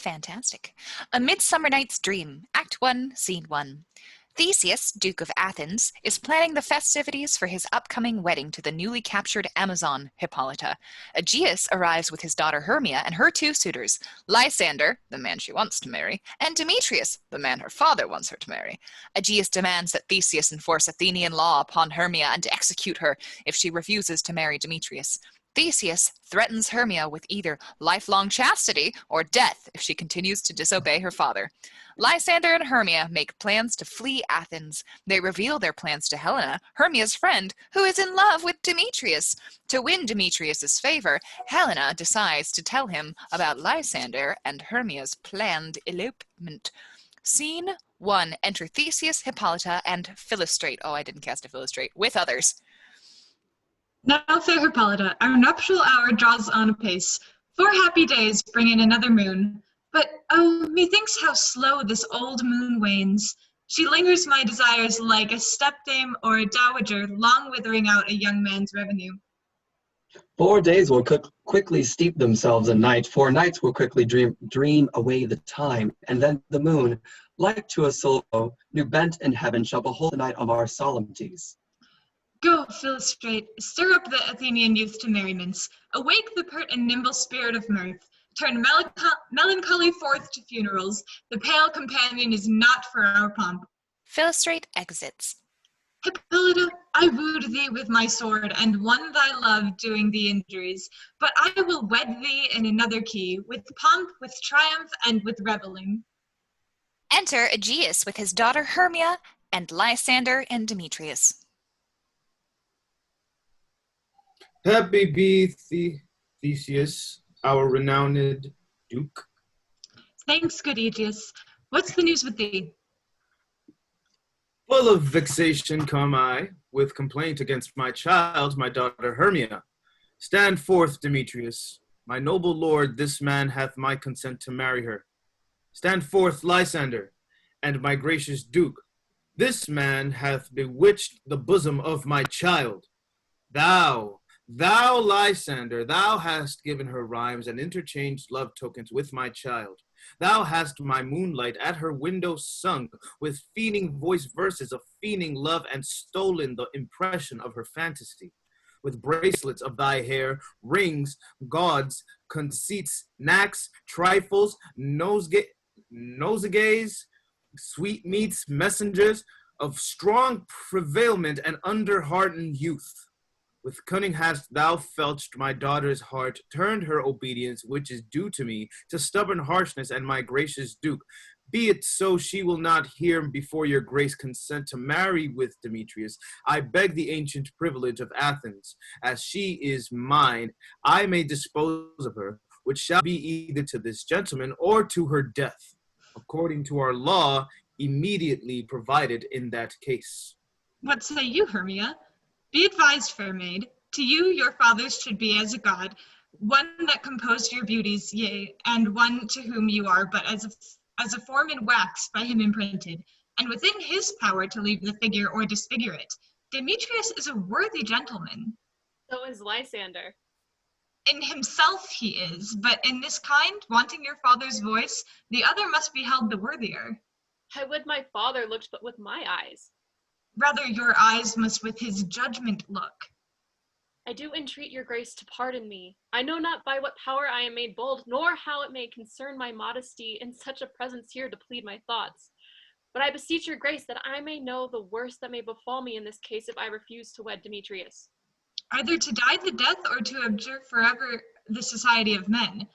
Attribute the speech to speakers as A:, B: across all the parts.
A: Fantastic. A Midsummer Night's Dream, Act 1, Scene 1. Theseus, Duke of Athens, is planning the festivities for his upcoming wedding to the newly captured Amazon, Hippolyta. Aegeus arrives with his daughter Hermia and her two suitors, Lysander, the man she wants to marry, and Demetrius, the man her father wants her to marry. Aegeus demands that Theseus enforce Athenian law upon Hermia and to execute her if she refuses to marry Demetrius. Theseus threatens Hermia with either lifelong chastity or death if she continues to disobey her father. Lysander and Hermia make plans to flee Athens. They reveal their plans to Helena, Hermia's friend, who is in love with Demetrius. To win Demetrius's favor, Helena decides to tell him about Lysander and Hermia's planned elopement. Scene 1. Enter Theseus, Hippolyta, and Philostrate. Oh, I didn't cast a Philostrate. With others.
B: Now, fair Hippolyta, our nuptial hour draws on apace. 4 happy days bring in another moon. But, oh, methinks how slow this old moon wanes. She lingers my desires like a stepdame or a dowager long withering out a young man's revenue.
C: 4 days will quickly steep themselves in night. 4 nights will quickly dream away the time. And then the moon, like to a silvo, new bent in heaven, shall behold the night of our solemnities.
B: Go, Philostrate, stir up the Athenian youth to merriments. Awake the pert and nimble spirit of mirth. Turn melancholy forth to funerals. The pale companion is not for our pomp.
A: Philostrate exits.
B: Hippolyta, I wooed thee with my sword, and won thy love doing thee injuries. But I will wed thee in another key, with pomp, with triumph, and with revelling.
A: Enter Aegeus with his daughter Hermia, and Lysander and Demetrius.
D: Happy be Theseus, our renowned Duke.
B: Thanks, good Aegeus. What's the news with thee?
D: Full of vexation come I, with complaint against my child, my daughter Hermia. Stand forth, Demetrius. My noble lord, this man hath my consent to marry her. Stand forth, Lysander, and my gracious Duke. This man hath bewitched the bosom of my child. Thou, Lysander, thou hast given her rhymes and interchanged love tokens with my child. Thou hast my moonlight at her window sung with fiending voice verses of fiending love and stolen the impression of her fantasy. With bracelets of thy hair, rings, gauds, conceits, knacks, trifles, nosegays, sweetmeats, messengers of strong prevailment and under-hardened youth. With cunning hast thou felched my daughter's heart, turned her obedience, which is due to me, to stubborn harshness and my gracious Duke. Be it so she will not hear before your grace consent to marry with Demetrius. I beg the ancient privilege of Athens, as she is mine, I may dispose of her, which shall be either to this gentleman or to her death, according to our law immediately provided in that case.
B: What say you, Hermia? Be advised, fair maid, to you your fathers should be as a god, one that composed your beauties, yea, and one to whom you are but as a form in wax by him imprinted, and within his power to leave the figure or disfigure it. Demetrius is a worthy gentleman.
E: So is Lysander.
B: In himself he is, but in this kind, wanting your father's voice, the other must be held the worthier.
E: I would my father looked but with my eyes.
B: Rather your eyes must with his judgment look.
E: I do entreat your grace to pardon me. I know not by what power I am made bold, nor how it may concern my modesty in such a presence here to plead my thoughts. But I beseech your grace that I may know the worst that may befall me in this case if I refuse to wed Demetrius.
B: Either to die the death or to abjure forever the society of men.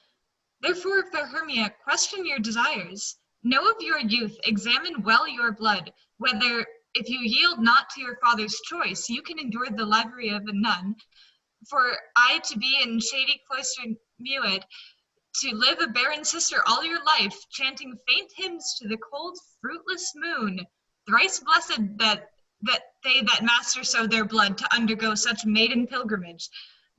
B: Therefore, fair Hermia, question your desires. Know of your youth, examine well your blood, whether if you yield not to your father's choice, you can endure the livery of a nun. For I to be in shady cloister mewed, to live a barren sister all your life, chanting faint hymns to the cold, fruitless moon, thrice blessed that they that master so their blood to undergo such maiden pilgrimage.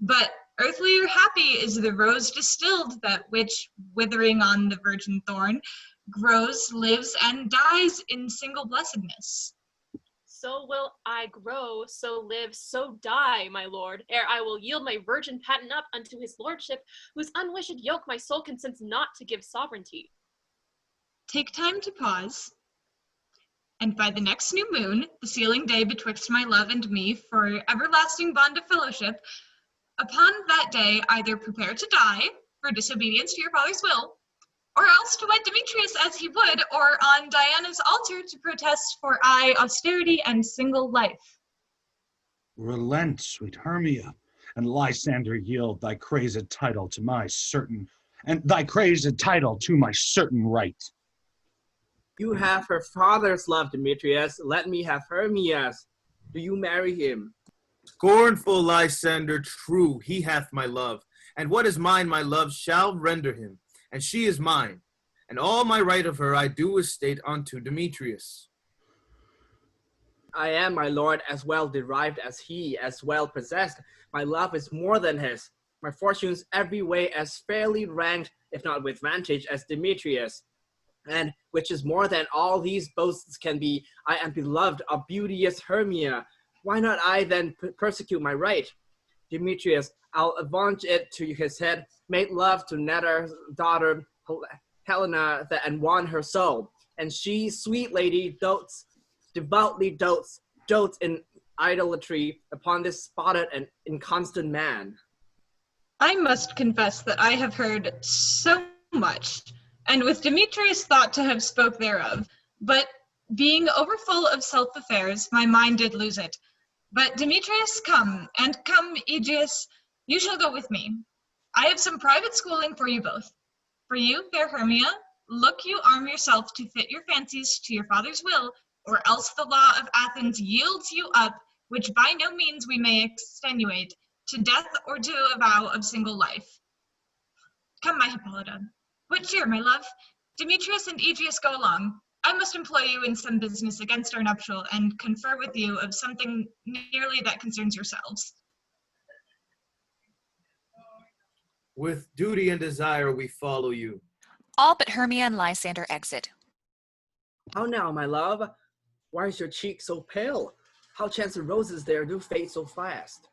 B: But earthlier happy is the rose distilled, that which, withering on the virgin thorn, grows, lives, and dies in single blessedness.
E: So will I grow, so live, so die, my lord, ere I will yield my virgin patent up unto his lordship, whose unwished yoke my soul consents not to give sovereignty.
B: Take time to pause, and by the next new moon, the sealing day betwixt my love and me for everlasting bond of fellowship, upon that day either prepare to die for disobedience to your father's will, or else to wed Demetrius as he would, or on Diana's altar to protest for austerity and single life.
F: Relent, sweet Hermia, and Lysander yield thy crazed title to my certain right.
G: You have her father's love, Demetrius. Let me have Hermia's. Do you marry him?
D: Scornful Lysander, true, he hath my love. And what is mine, my love shall render him, and she is mine. And all my right of her I do estate unto Demetrius.
G: I am, my lord, as well derived as he, as well possessed. My love is more than his. My fortunes every way as fairly ranked, if not with vantage, as Demetrius. And which is more than all these boasts can be, I am beloved of beauteous Hermia. Why not I then persecute my right? Demetrius, I'll avaunt it to his head, made love to Netter's daughter Helena, and won her soul. And she, sweet lady, devoutly dotes in idolatry upon this spotted and inconstant man.
B: I must confess that I have heard so much, and with Demetrius thought to have spoke thereof, but being overfull of self-affairs, my mind did lose it. But Demetrius, come, Aegeus, you shall go with me. I have some private schooling for you both. For you, fair Hermia, look you arm yourself to fit your fancies to your father's will, or else the law of Athens yields you up, which by no means we may extenuate, to death or to a vow of single life. Come, my Hippolyta. What cheer, my love? Demetrius and Aegeus go along. I must employ you in some business against our nuptial, and confer with you of something nearly that concerns yourselves.
D: With duty and desire we follow you.
A: All but Hermia and Lysander exit.
G: How now, my love? Why is your cheek so pale? How chance the roses there do fade so fast?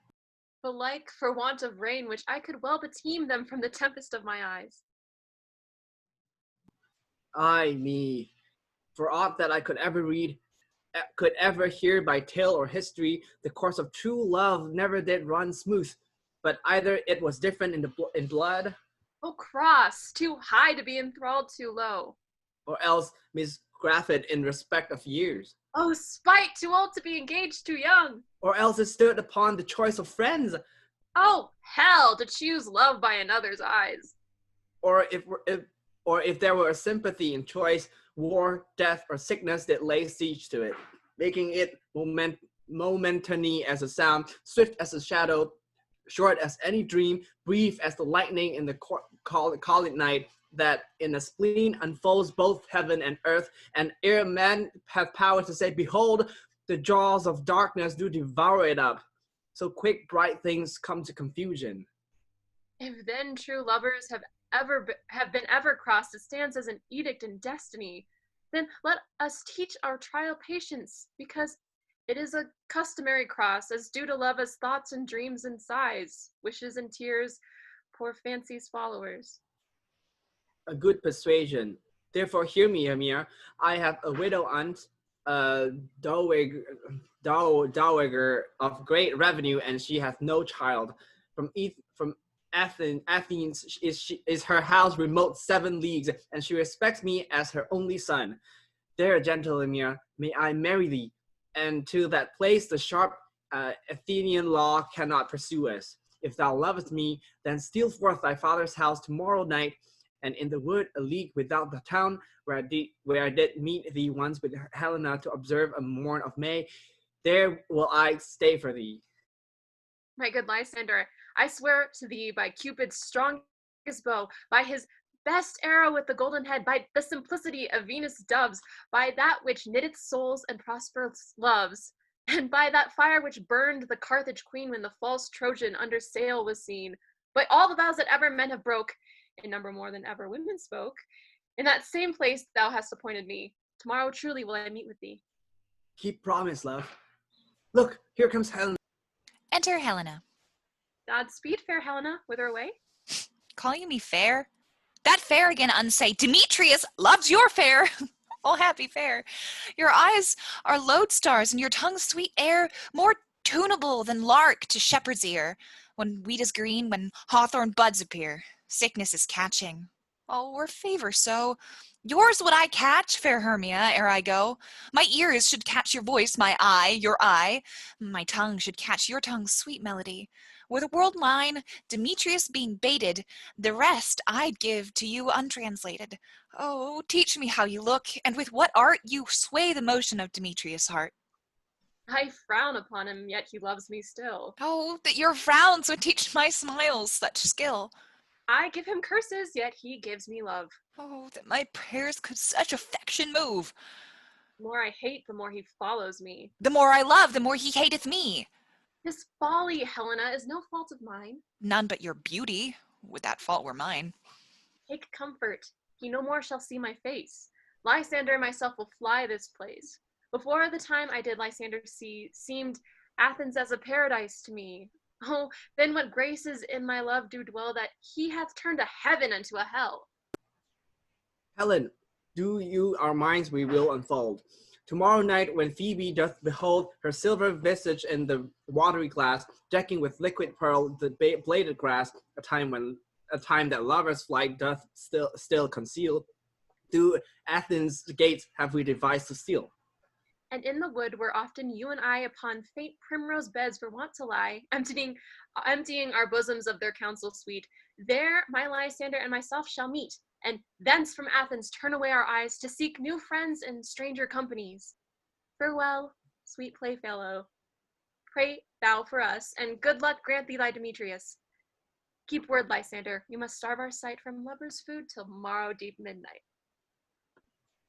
E: Belike for want of rain, which I could well beteem them from the tempest of my eyes.
G: Ay me, for aught that I could ever read, could ever hear by tale or history, the course of true love never did run smooth, but either it was different in blood,
E: Oh cross, too high to be enthralled too low.
G: or else misgrafted in respect of years,
E: Oh spite, too old to be engaged too young.
G: or else it stood upon the choice of friends,
E: Oh hell, to choose love by another's eyes.
G: or if there were a sympathy in choice, war, death, or sickness that lay siege to it, making it momentary as a sound, swift as a shadow, short as any dream, brief as the lightning in the colic night, that in a spleen unfolds both heaven and earth, and ere men have power to say, behold, the jaws of darkness do devour it up. So quick bright things come to confusion.
E: If then true lovers have been ever crossed, it stands as an edict in destiny. Then let us teach our trial patience, because it is a customary cross, as due to love as thoughts and dreams and sighs, wishes and tears, poor fancy's followers.
G: A good persuasion. Therefore hear me, Amir. I have a widow aunt, a dowager of great revenue, and she hath no child. From Athens is her house remote 7 leagues, and she respects me as her only son. There, gentle Amir, may I marry thee, and to that place the sharp Athenian law cannot pursue us. If thou lovest me, then steal forth thy father's house tomorrow night, and in the wood a league without the town, where I did meet thee once with Helena to observe a morn of May, there will I stay for thee.
E: My good Lysander, I swear to thee by Cupid's strongest bow, by his best arrow with the golden head, by the simplicity of Venus' doves, by that which knitteth souls and prosperous loves, and by that fire which burned the Carthage queen when the false Trojan under sail was seen, by all the vows that ever men have broke, in number more than ever women spoke, in that same place thou hast appointed me. Tomorrow truly will I meet with thee.
G: Keep promise, love. Look, here comes Helena.
A: Enter Helena.
E: Godspeed, fair Helena. Whither away?
A: Call you me fair? That fair again unsay. Demetrius loves your fair. Oh, happy fair. Your eyes are lodestars, and your tongue's sweet air more tunable than lark to shepherd's ear. When wheat is green, when hawthorn buds appear, sickness is catching. Oh, or favor so. Yours would I catch, fair Hermia, ere I go. My ears should catch your voice, my eye, your eye. My tongue should catch your tongue's sweet melody. Were the world mine, Demetrius being baited, the rest I'd give to you untranslated. Oh, teach me how you look, and with what art you sway the motion of Demetrius' heart.
E: I frown upon him, yet he loves me still.
A: Oh, that your frowns would teach my smiles such skill.
E: I give him curses, yet he gives me love.
A: Oh, that my prayers could such affection move.
E: The more I hate, the more he follows me.
A: The more I love, the more he hateth me.
E: His folly, Helena, is no fault of mine.
A: None but your beauty, would that fault were mine.
E: Take comfort, he no more shall see my face. Lysander and myself will fly this place. Before the time I did Lysander see, seemed Athens as a paradise to me. Oh, then what graces in my love do dwell, that he hath turned a heaven unto a hell.
G: Helen, do you our minds we will unfold. Tomorrow night, when Phoebe doth behold her silver visage in the watery glass, decking with liquid pearl the bladed grass, a time that lovers' flight doth still conceal, through Athens' gates have we devised to steal.
E: And in the wood where often you and I upon faint primrose beds were wont to lie, emptying our bosoms of their counsel sweet, there my Lysander and myself shall meet, and thence from Athens turn away our eyes to seek new friends and stranger companies. Farewell, sweet playfellow. Pray thou for us, and good luck grant thee thy Demetrius. Keep word, Lysander, we must starve our sight from lovers' food till morrow deep midnight.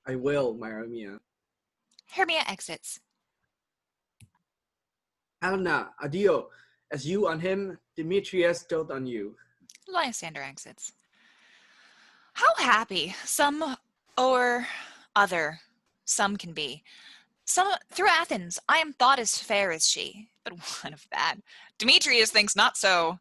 G: I will, my Hermia.
A: Hermia exits.
G: Helena, adieu. As you on him, Demetrius doth on you.
A: Lysander exits. How happy some or other some can be. Some through Athens I am thought as fair as she, but what of that? Demetrius thinks not so.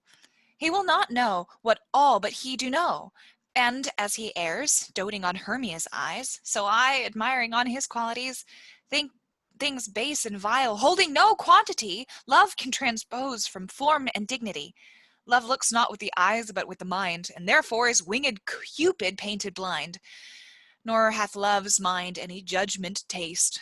A: He will not know what all but he do know. And as he errs, doting on Hermia's eyes, so I, admiring on his qualities, think things base and vile, holding no quantity, love can transpose from form and dignity. Love looks not with the eyes, but with the mind, and therefore is winged Cupid painted blind. Nor hath love's mind any judgment taste.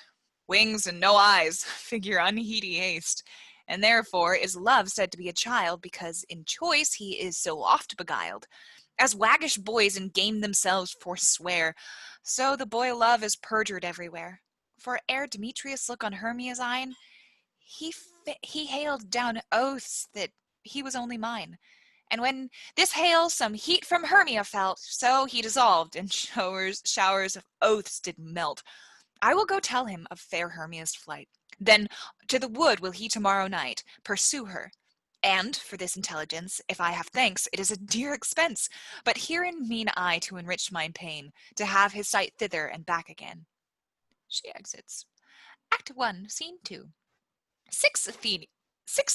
A: Wings and no eyes, figure unheedy haste. And therefore is love said to be a child, because in choice he is so oft beguiled. As waggish boys in game themselves forswear, so the boy love is perjured everywhere. For ere Demetrius look on Hermia's eyne, he hailed down oaths that he was only mine. And when this hail some heat from Hermia felt, so he dissolved, and showers of oaths did melt. I will go tell him of fair Hermia's flight. Then to the wood will he tomorrow night pursue her. And for this intelligence, if I have thanks, it is a dear expense. But herein mean I to enrich mine pain, to have his sight thither and back again. She exits. Act 1, Scene 2. Six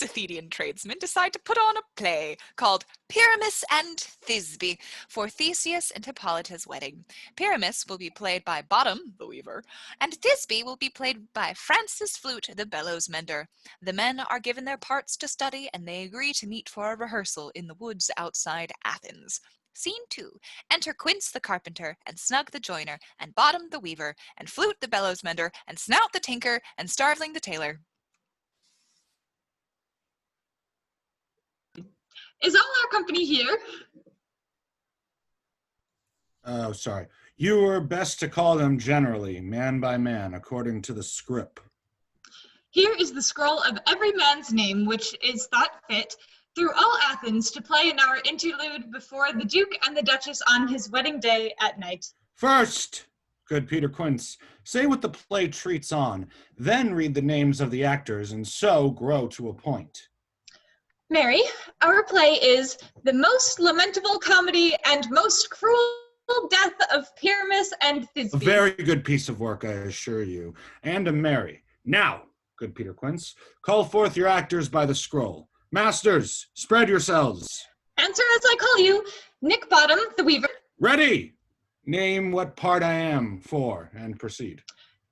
A: Athenian tradesmen decide to put on a play called Pyramus and Thisbe for Theseus and Hippolyta's wedding. Pyramus will be played by Bottom, the weaver, and Thisbe will be played by Francis Flute, the bellows mender. The men are given their parts to study, and they agree to meet for a rehearsal in the woods outside Athens. Scene 2. Enter Quince the carpenter, and Snug the joiner, and Bottom the weaver, and Flute the bellows mender, and Snout the tinker, and Starveling the tailor.
B: Is all our company here?
F: Oh, sorry. You were best to call them generally, man by man, according to the script.
B: Here is the scroll of every man's name which is thought fit through all Athens to play in our interlude before the Duke and the Duchess on his wedding day at night.
F: First, good Peter Quince, say what the play treats on, then read the names of the actors, and so grow to a point.
B: Mary, our play is The Most Lamentable Comedy and Most Cruel Death of Pyramus and Thisbe.
F: A very good piece of work, I assure you, and a merry. Now, good Peter Quince, call forth your actors by the scroll. Masters, spread yourselves.
B: Answer as I call you, Nick Bottom, the weaver.
F: Ready! Name what part I am for, and proceed.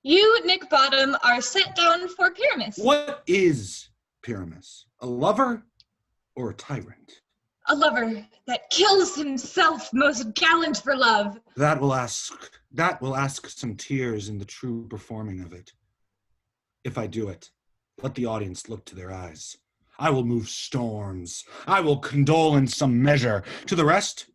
B: You, Nick Bottom, are set down for Pyramus.
F: What is Pyramus? A lover or a tyrant?
B: A lover that kills himself most gallant for love.
F: That will ask some tears in the true performing of it. If I do it, let the audience look to their eyes. I will move storms. I will condole in some measure. To the rest,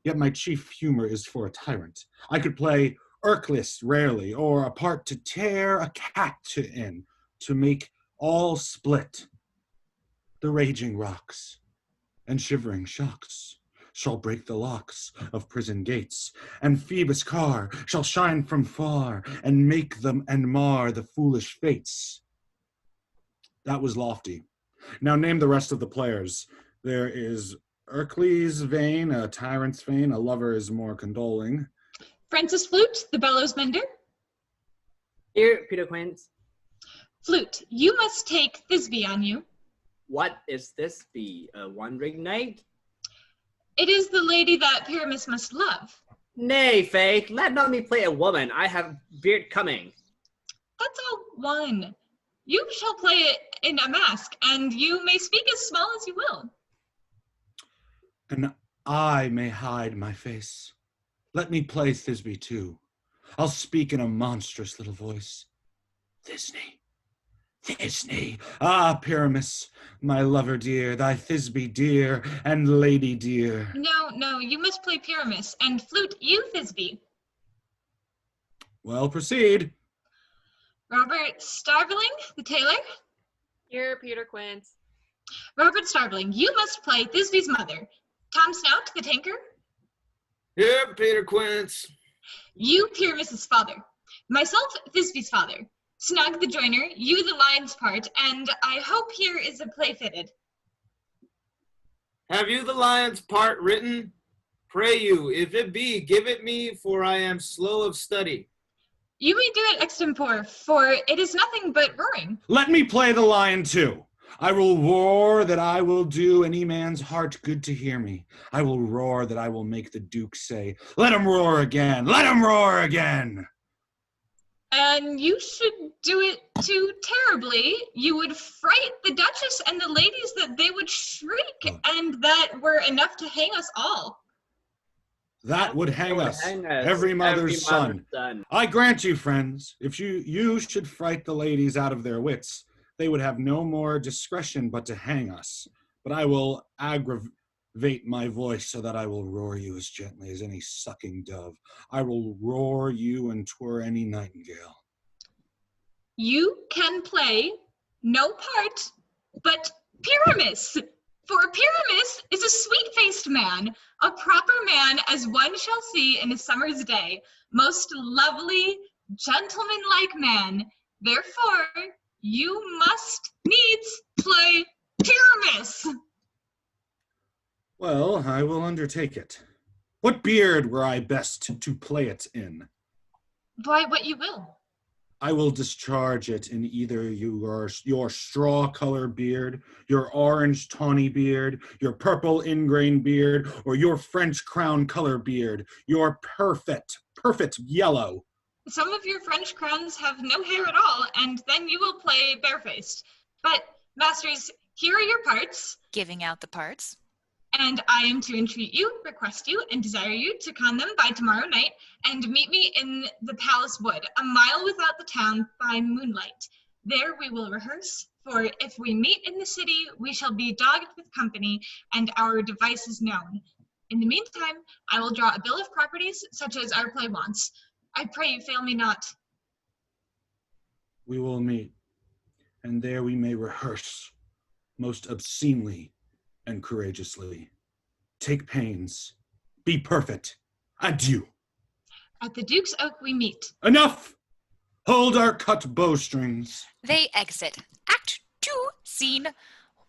F: yet my chief humor is for a tyrant. I could play Ercles rarely, or a part to tear a cat to make all split. The raging rocks and shivering shocks shall break the locks of prison gates, and Phoebus' car shall shine from far, and make them and mar the foolish fates. That was lofty. Now name the rest of the players. There is Ercles' vein, a tyrant's vein, a lover is more condoling.
B: Francis Flute, the bellows mender.
G: Here, Peter Quince.
B: Flute, you must take Thisbe on you.
G: What is this be? A wandering knight?
B: It is the lady that Pyramus must love.
G: Nay, Faith, let not me play a woman. I have beard coming.
B: That's all one. You shall play it in a mask, and you may speak as small as you will.
F: And I may hide my face. Let me play Thisbe too. I'll speak in a monstrous little voice. Thisbe, Thisbe, ah, Pyramus, my lover dear, thy Thisbe dear, and lady dear.
B: No, you must play Pyramus, and Flute, you Thisbe.
F: Well, proceed.
B: Robert Starveling, the tailor.
E: Here, Peter Quince.
B: Robert Starveling, you must play Thisbe's mother. Tom Snout, the tanker.
D: Here, Peter Quince.
B: You, Pyramus's father. Myself, Thisbe's father. Snug the joiner, you the lion's part, and I hope here is a play fitted.
D: Have you the lion's part written? Pray you, if it be, give it me, for I am slow of study.
B: You may do it extempore, for it is nothing but roaring.
F: Let me play the lion too. I will roar that I will do any man's heart good to hear me. I will roar that I will make the Duke say, let him roar again, let him roar again.
B: And you should do it too terribly. You would fright the Duchess and the ladies that they would shriek, and that were enough to hang us all.
F: That would hang us, every
G: every
F: mother's son.
G: son.
F: I grant you, friends, if you should fright the ladies out of their wits, they would have no more discretion but to hang us. But I will aggravate my voice so that I will roar you as gently as any sucking dove. I will roar you and twir any nightingale.
B: You can play no part but Pyramus. For Pyramus is a sweet-faced man, a proper man as one shall see in a summer's day, most lovely, gentleman-like man. Therefore, you must needs play Pyramus.
F: Well, I will undertake it. What beard were I best to play it in?
B: By what you will.
F: I will discharge it in either your straw color beard, your orange tawny beard, your purple ingrain beard, or your French crown color beard, your perfect yellow.
B: Some of your French crowns have no hair at all, and then you will play barefaced. But, masters, here are your parts.
A: Giving out the parts.
B: And I am to entreat you, request you, and desire you to con them by tomorrow night, and meet me in the palace wood, a mile without the town, by moonlight. There we will rehearse, for if we meet in the city, we shall be dogged with company, and our devices known. In the meantime, I will draw a bill of properties, such as our play wants. I pray you fail me not.
F: We will meet, and there we may rehearse, most obscenely and courageously. Take pains. Be perfect. Adieu.
B: At the Duke's Oak we meet.
F: Enough! Hold our cut bowstrings.
A: They exit. Act 2, Scene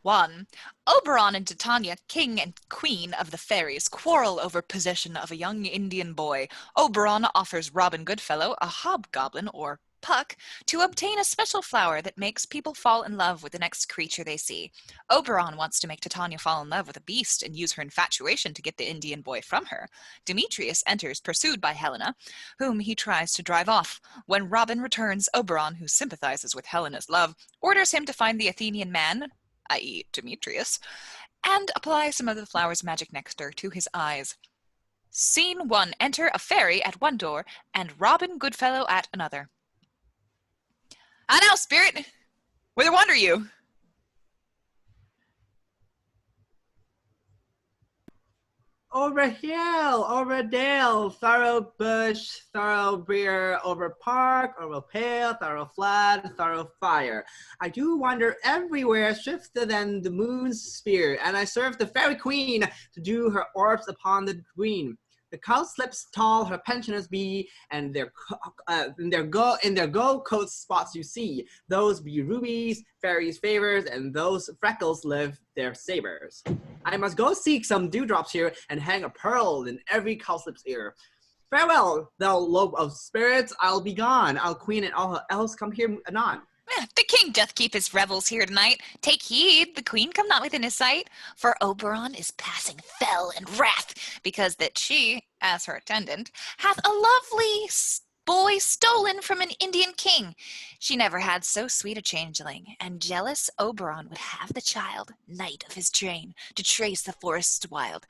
A: 1. Oberon and Titania, king and queen of the fairies, quarrel over possession of a young Indian boy. Oberon offers Robin Goodfellow a hobgoblin or Puck to obtain a special flower that makes people fall in love with the next creature they see. Oberon wants to make Titania fall in love with a beast and use her infatuation to get the Indian boy from her. Demetrius enters, pursued by Helena, whom he tries to drive off. When Robin returns, Oberon, who sympathizes with Helena's love, orders him to find the Athenian man, i.e. Demetrius, and apply some of the flower's magic nectar to his eyes. Scene 1. Enter a fairy at one door and Robin Goodfellow at another. "Ah now, spirit, whither wander you?"
G: Over hill, over dale, thorough bush, thorough brier, over park, over pale, thorough flood, thorough fire. I do wander everywhere, swifter than the moon's spear, and I serve the fairy queen to do her orbs upon the green. The cowslips tall her pensioners be, and in their gold coat spots you see. Those be rubies, fairies' favors, and those freckles live their sabers. I must go seek some dewdrops here, and hang a pearl in every cowslip's ear. Farewell, thou lobe of spirits, I'll be gone. Our queen and all her elves come here anon.
A: "The king doth keep his revels here tonight. Take heed, the queen come not within his sight. For Oberon is passing fell and wrath, because that she, as her attendant, hath a lovely boy stolen from an Indian king. She never had so sweet a changeling, and jealous Oberon would have the child, knight of his train, to trace the forests wild.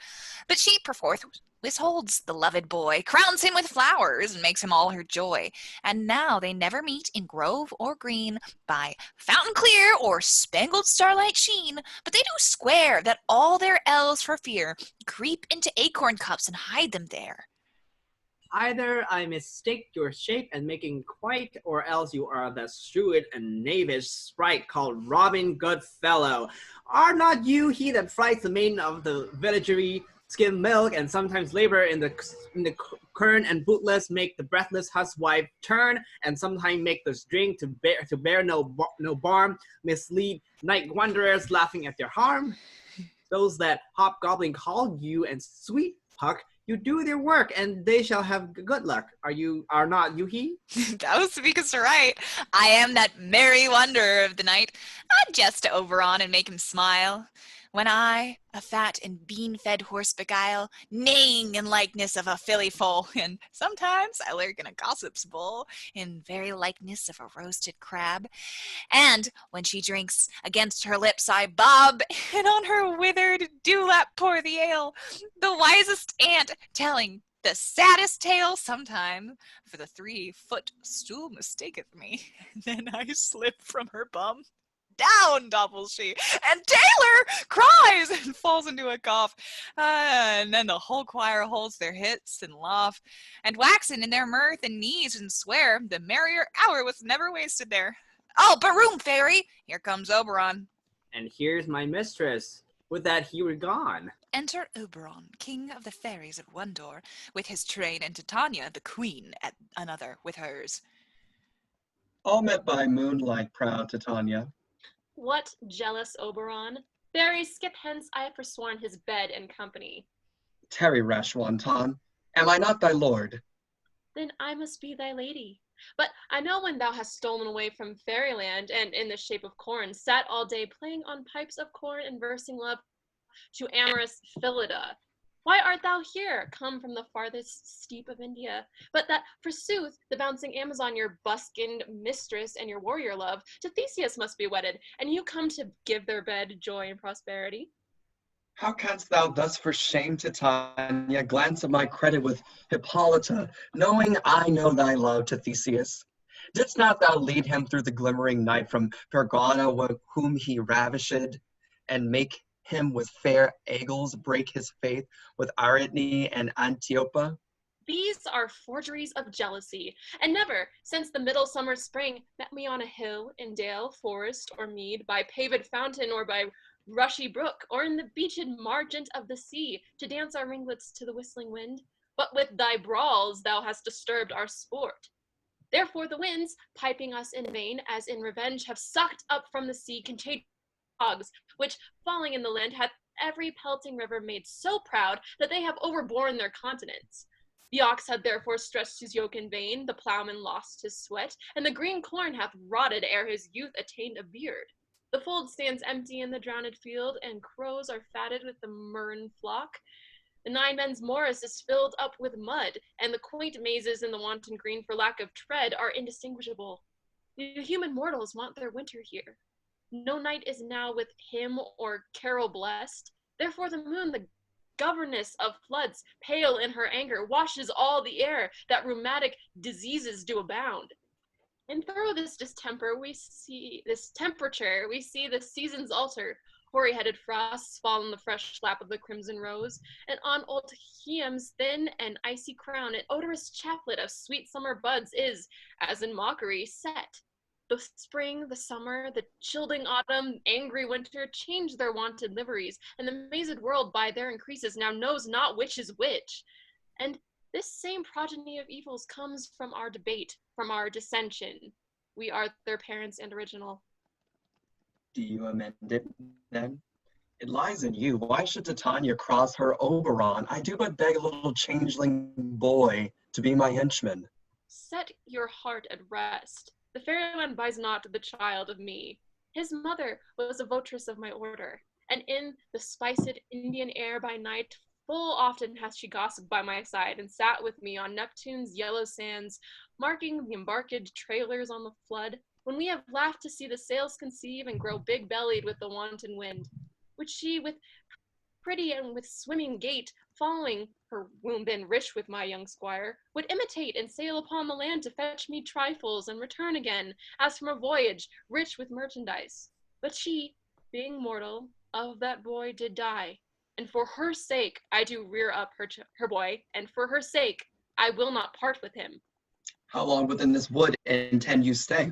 A: But she perforce withholds the loved boy, crowns him with flowers, and makes him all her joy. And now they never meet in grove or green, by fountain clear or spangled starlight sheen, but they do swear that all their elves for fear creep into acorn cups and hide them there.
G: Either I mistake your shape and making quite, or else you are the shrewd and knavish sprite called Robin Goodfellow. Are not you he that frights the maiden of the villagery, skim milk, and sometimes labor in the kern, and bootless make the breathless huswife turn, and sometimes make the string to bear no barm, mislead night wanderers laughing at their harm? Those that hobgoblin call you and sweet Puck, you do their work, and they shall have good luck. Are not you he?
A: Thou speakest right. I am that merry wanderer of the night. I jest to Oberon and make him smile. When I, a fat and bean-fed horse beguile, neighing in likeness of a filly foal, and sometimes I lurk in a gossip's bowl, in very likeness of a roasted crab. And when she drinks, against her lips I bob, and on her withered dewlap pour the ale. The wisest aunt telling the saddest tale sometime, for the 3-foot stool mistaketh me, and then I slip from her bum. Down doubles she, and Taylor cries and falls into a cough. And then the whole choir holds their hits and laugh, and waxen in their mirth and knees and swear the merrier hour was never wasted there. Oh, but room, fairy! Here comes Oberon.
G: And here's my mistress. Would that he were gone.
A: Enter Oberon, king of the fairies at one door, with his train, and Titania, the queen, at another, with hers.
C: All met by moonlight, proud Titania.
E: What jealous Oberon? Fairies, skip hence, I have forsworn his bed and company.
C: Tarry, rash wanton, am I not thy lord?
E: Then I must be thy lady. But I know when thou hast stolen away from fairyland, and in the shape of corn, sat all day playing on pipes of corn and versing love to amorous Phillida. Why art thou here, come from the farthest steep of India? But that, forsooth, the bouncing Amazon, your buskined mistress and your warrior love, to Theseus must be wedded, and you come to give their bed joy and prosperity.
C: How canst thou thus for shame, Titania, glance at my credit with Hippolyta, knowing I know thy love to Theseus? Didst not thou lead him through the glimmering night from Fergana, whom he ravished, and make him with fair Agles break his faith with Ariadne and Antiopa?
E: These are forgeries of jealousy, and never, since the middle summer spring, met me on a hill, in dale, forest, or mead, by paved fountain, or by rushy brook, or in the beached margent of the sea, to dance our ringlets to the whistling wind. But with thy brawls thou hast disturbed our sport. Therefore the winds, piping us in vain, as in revenge, have sucked up from the sea contagious dogs, which, falling in the land, hath every pelting river made so proud that they have overborne their continents. The ox had therefore stretched his yoke in vain, the ploughman lost his sweat, and the green corn hath rotted ere his youth attained a beard. The fold stands empty in the drowned field, and crows are fatted with the murren flock. The nine men's morris is filled up with mud, and the quaint mazes in the wanton green for lack of tread are indistinguishable. The human mortals want their winter here. No night is now with hymn or carol blessed. Therefore the moon, the governess of floods, pale in her anger, washes all the air, that rheumatic diseases do abound. And through this temperature, we see the seasons alter. Hoary-headed frosts fall on the fresh lap of the crimson rose, and on old Hiam's thin and icy crown an odorous chaplet of sweet summer buds is, as in mockery, set. The spring, the summer, the chilling autumn, angry winter change their wonted liveries, and the mazed world by their increases now knows not which is which. And this same progeny of evils comes from our debate, from our dissension. We are their parents and original.
C: Do you amend it, then? It lies in you. Why should Titania cross her Oberon? I do but beg a little changeling boy to be my henchman.
E: Set your heart at rest. The fairyland buys not the child of me. His mother was a votress of my order, and in the spiced Indian air by night, full often hath she gossiped by my side, and sat with me on Neptune's yellow sands, marking the embarked trailers on the flood, when we have laughed to see the sails conceive and grow big-bellied with the wanton wind, which she with pretty and with swimming gait, following her womb been rich with my young squire, would imitate and sail upon the land to fetch me trifles and return again, as from a voyage, rich with merchandise. But she, being mortal, of that boy did die, and for her sake I do rear up her boy, and for her sake I will not part with him.
C: How long within this wood intend you stay?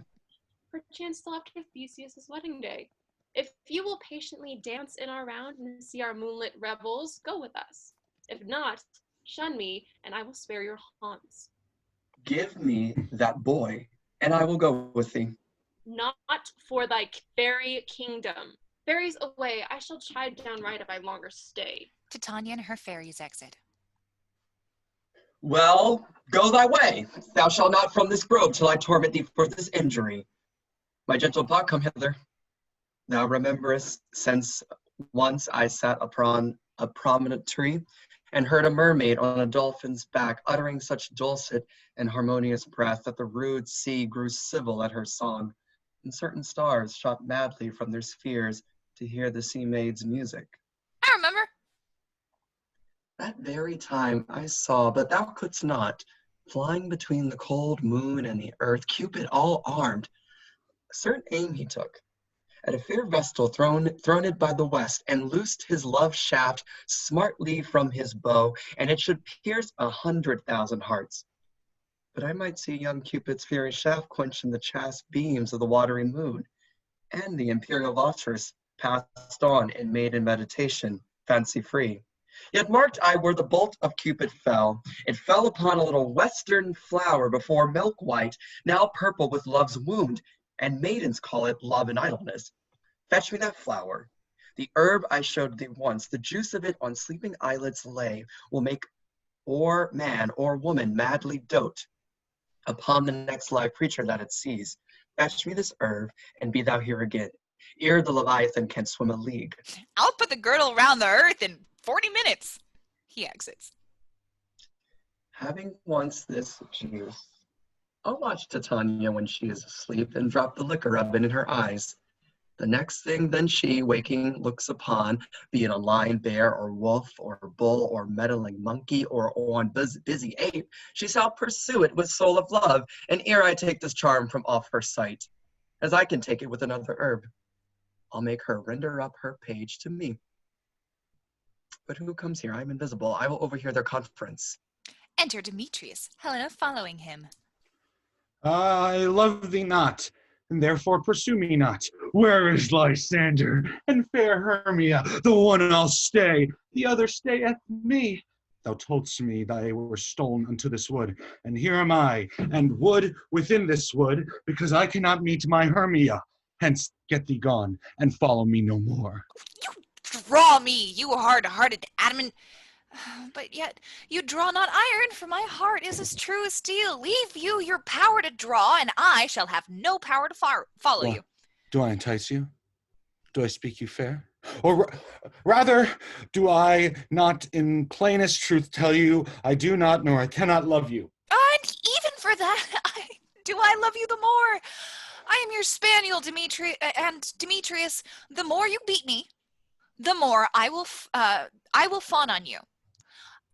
E: Perchance till after Theseus' wedding day. If you will patiently dance in our round and see our moonlit revels, go with us. If not, shun me, and I will spare your haunts.
C: Give me that boy, and I will go with thee.
E: Not for thy fairy kingdom. Fairies away, I shall chide downright if I longer stay.
A: Titania and her fairies exit.
C: Well, go thy way. Thou shalt not from this grove till I torment thee for this injury. My gentle buck, come hither. Thou rememberest, since once I sat upon a prominent tree, and heard a mermaid on a dolphin's back, uttering such dulcet and harmonious breath that the rude sea grew civil at her song, and certain stars shot madly from their spheres to hear the sea maid's music.
A: I remember.
C: That very time I saw, but thou couldst not, flying between the cold moon and the earth, Cupid all armed. A certain aim he took at a fair vestal throned by the west, and loosed his love shaft smartly from his bow, and it should pierce 100,000 hearts. But I might see young Cupid's fiery shaft quench in the chaste beams of the watery moon, and the imperial votress passed on in maiden meditation, fancy-free. Yet marked I where the bolt of Cupid fell. It fell upon a little western flower, before milk white, now purple with love's wound, and maidens call it love and idleness. Fetch me that flower. The herb I showed thee once, the juice of it on sleeping eyelids lay, will make or man or woman madly dote upon the next live creature that it sees. Fetch me this herb, and be thou here again, ere the Leviathan can swim a league.
A: I'll put the girdle around the earth in 40 minutes. He exits.
C: Having once this juice, I'll watch Titania when she is asleep and drop the liquor of it in her eyes. The next thing then she, waking, looks upon, be it a lion, bear, or wolf, or bull, or meddling monkey, or on busy ape, she shall pursue it with soul of love, and ere I take this charm from off her sight, as I can take it with another herb, I'll make her render up her page to me. But who comes here? I am invisible. I will overhear their conference.
A: Enter Demetrius, Helena following him.
F: I love thee not, and therefore pursue me not. Where is Lysander and fair Hermia? The one I'll stay, the other stayeth me. Thou toldst me they were stolen unto this wood, and here am I, and wood within this wood, because I cannot meet my Hermia. Hence get thee gone, and follow me no more.
A: You draw me, you hard-hearted adamant. But yet you draw not iron, for my heart is as true as steel. Leave you your power to draw, and I shall have no power to follow you.
F: Do I entice you? Do I speak you fair? Or rather, do I not in plainest truth tell you I do not nor I cannot love you?
A: And even for that, do I love you the more. I am your spaniel, and Demetrius, the more you beat me, the more I will fawn on you.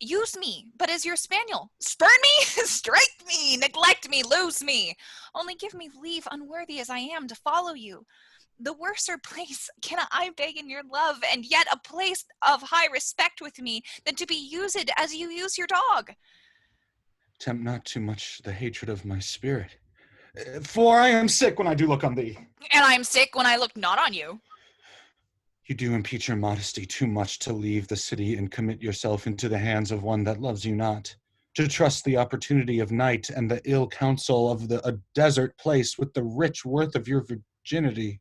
A: Use me, but as your spaniel. Spurn me, strike me, neglect me, lose me. Only give me leave, unworthy as I am, to follow you. The worser place can I beg in your love, and yet a place of high respect with me, than to be used as you use your dog.
F: Tempt not too much the hatred of my spirit, for I am sick when I do look on thee.
A: And I am sick when I look not on you.
F: You do impeach your modesty too much to leave the city and commit yourself into the hands of one that loves you not, to trust the opportunity of night and the ill counsel of a desert place with the rich worth of your virginity.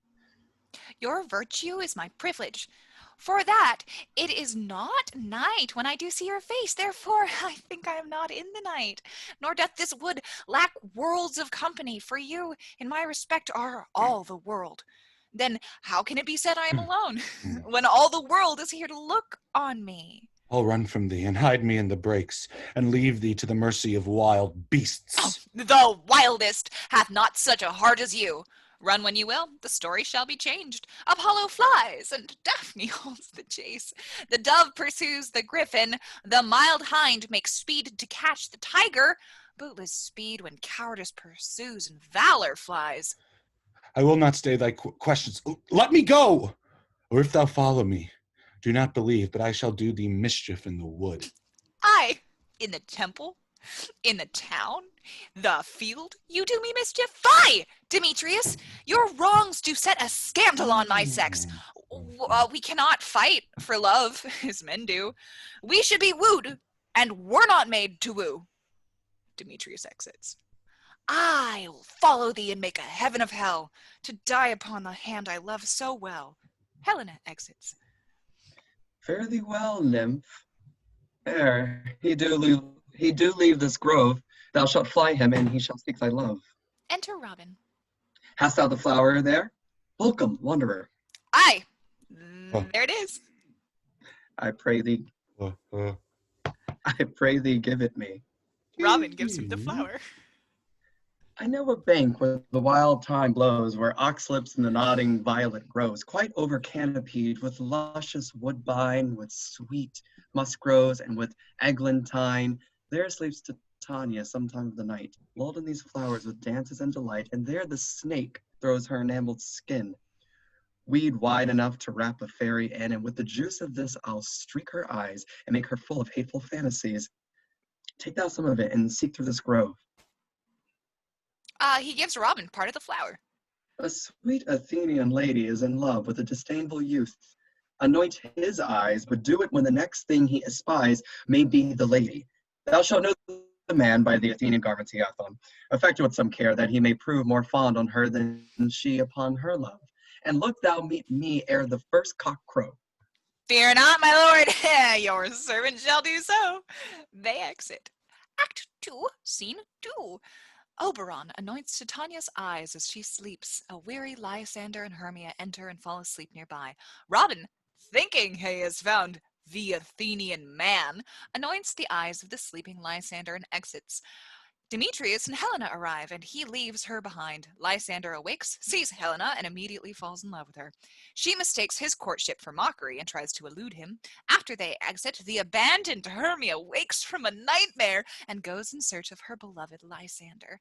A: Your virtue is my privilege. For that, it is not night when I do see your face. Therefore, I think I am not in the night. Nor doth this wood lack worlds of company. For you, in my respect, are all the world. Then how can it be said I am alone, when all the world is here to look on me?
F: I'll run from thee and hide me in the brakes, and leave thee to the mercy of wild beasts.
A: Oh, the wildest hath not such a heart as you. Run when you will, the story shall be changed. Apollo flies, and Daphne holds the chase. The dove pursues the griffin, the mild hind makes speed to catch the tiger. Bootless speed when cowardice pursues and valor flies.
F: I will not stay thy questions. Let me go! Or if thou follow me, do not believe, but I shall do thee mischief in the wood.
A: I, in the temple, in the town, the field, you do me mischief? Fie, Demetrius! Your wrongs do set a scandal on my sex. We cannot fight for love, as men do. We should be wooed, and we're not made to woo. Demetrius exits. I will follow thee and make a heaven of hell, to die upon the hand I love so well. Helena exits.
C: Fare thee well, nymph. Ere he do leave this grove, thou shalt fly him, and he shall seek thy love.
A: Enter Robin.
C: Hast thou the flower there? Welcome, wanderer.
A: Aye, there it is.
C: I pray thee, give it me.
A: Robin gives him the flower.
C: I know a bank where the wild thyme blows, where oxlips and the nodding violet grows, quite over canopied with luscious woodbine, with sweet musk rose, and with eglantine. There sleeps Titania sometime of the night, lulled in these flowers with dances and delight, and there the snake throws her enameled skin. Weed wide enough to wrap a fairy in, and with the juice of this I'll streak her eyes and make her full of hateful fantasies. Take thou some of it and seek through this grove.
A: He gives Robin part of the flower.
C: A sweet Athenian lady is in love with a disdainful youth. Anoint his eyes, but do it when the next thing he espies may be the lady. Thou shalt know the man by the Athenian garments he hath on. Affect with some care, that he may prove more fond on her than she upon her love. And look thou meet me ere the first cock crow.
A: Fear not, my lord, your servant shall do so. They exit. Act 2, Scene 2. Oberon anoints Titania's eyes as she sleeps. A weary Lysander and Hermia enter and fall asleep nearby. Robin, thinking he has found the Athenian man, anoints the eyes of the sleeping Lysander and exits. Demetrius and Helena arrive, and he leaves her behind. Lysander awakes, sees Helena, and immediately falls in love with her. She mistakes his courtship for mockery and tries to elude him. After they exit, the abandoned Hermia wakes from a nightmare and goes in search of her beloved Lysander.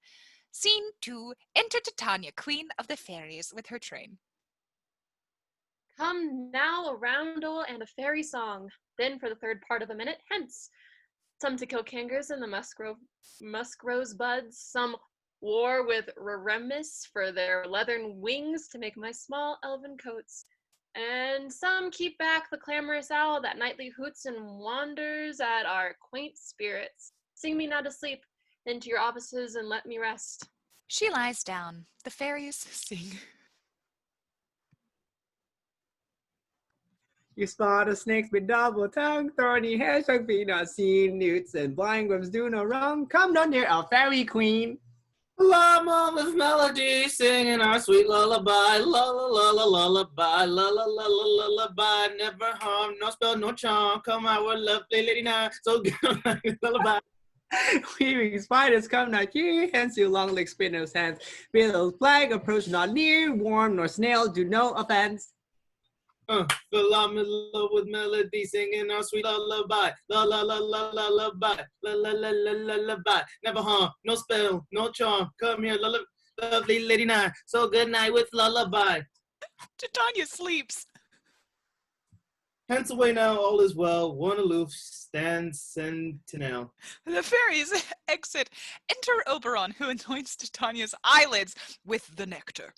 A: Scene 2. Enter Titania, queen of the fairies, with her train.
E: Come now a roundel and a fairy song. Then for the third part of a minute, hence. Some to kill cangers in the musk rose buds, some war with Reremis for their leathern wings to make my small elven coats, and some keep back the clamorous owl that nightly hoots and wanders at our quaint spirits. Sing me now to sleep, then to your offices and let me rest.
A: She lies down. The fairies sing.
G: You spot the snakes with double tongue, thorny hedgehog be not seen, newts and blind worms do no wrong. Come down near our fairy queen.
D: Llama with melody, singing our sweet lullaby. La la la la lullaby, la la la la lullaby. Never harm, no spell, no charm. Come our lovely lady Nigh, so good lullaby.
G: Weaving spiders come not here, hence you long legged spinners hands. Billows flag approach not near, worm nor snail do no offense.
D: Fill I'm in love with melody, singing our sweet lullaby. La la la la la lullaby, la la la la la lullaby. Never harm, no spell, no charm. Come here, lovely lady Nigh, so good night with lullaby.
A: Titania sleeps.
D: Hence away now, all is well. One aloof stands sentinel.
A: The fairies exit. Enter Oberon, who anoints Titania's eyelids with the nectar.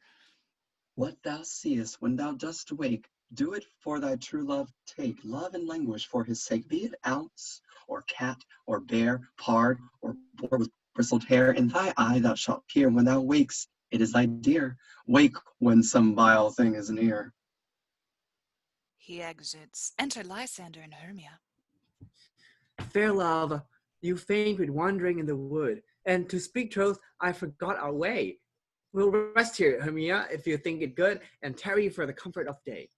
C: What thou seest when thou dost awake, do it for thy true love take. Love and languish for his sake, be it ounce, or cat, or bear, pard, or boar with bristled hair. In thy eye thou shalt peer when thou wakes, it is thy dear. Wake when some vile thing is near.
A: He exits. Enter Lysander and Hermia.
G: Fair love, you faint with wandering in the wood, and to speak truth, I forgot our way. We'll rest here, Hermia, if you think it good, and tarry for the comfort of day.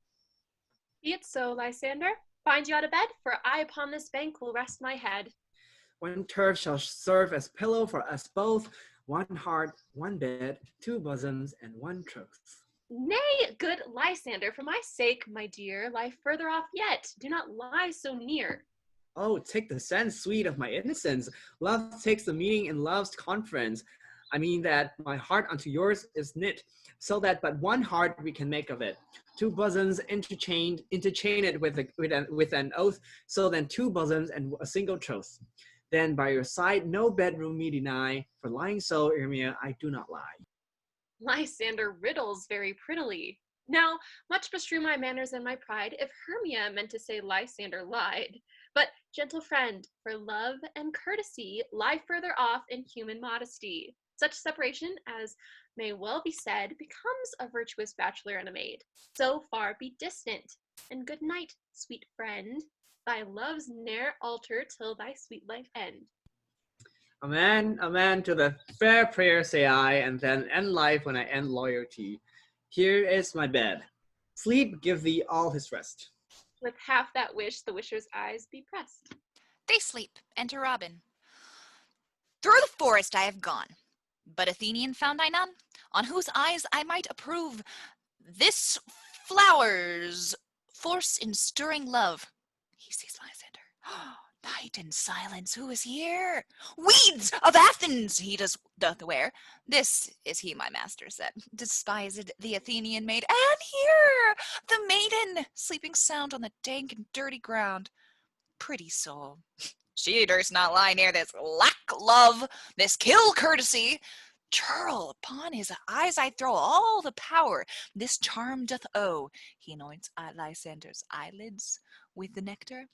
E: Be it so, Lysander. Find you out of bed, for I upon this bank will rest my head.
G: One turf shall serve as pillow for us both, one heart, one bed, two bosoms, and one troth.
E: Nay, good Lysander, for my sake, my dear, lie further off yet. Do not lie so near.
G: Oh, take the sense, sweet, of my innocence. Love takes the meaning in love's conference. I mean that my heart unto yours is knit, so that but one heart we can make of it. Two bosoms interchained with an oath, so then two bosoms and a single troth. Then by your side no bedroom me deny, for lying so, Hermia, I do not lie.
E: Lysander riddles very prettily. Now, much bestrew my manners and my pride, if Hermia meant to say Lysander lied. But, gentle friend, for love and courtesy, lie further off in human modesty. Such separation as may well be said becomes a virtuous bachelor and a maid. So far be distant, and good night, sweet friend. Thy loves ne'er alter till thy sweet life end.
G: Amen, amen to the fair prayer say I, and then end life when I end loyalty. Here is my bed. Sleep give thee all his rest.
E: With half that wish, the wisher's eyes be pressed.
A: They sleep. Enter Robin. Through the forest I have gone, but Athenian found I none, on whose eyes I might approve this flower's force in stirring love. He sees Lysander. Night and silence, who is here? Weeds of Athens, he doth wear. This is he, my master said, despised the Athenian maid. And here, the maiden, sleeping sound on the dank and dirty ground. Pretty soul. She durst not lie near this lack love, this kill courtesy. Churl, upon his eyes I throw all the power this charm doth owe. He anoints Lysander's eyelids with the nectar.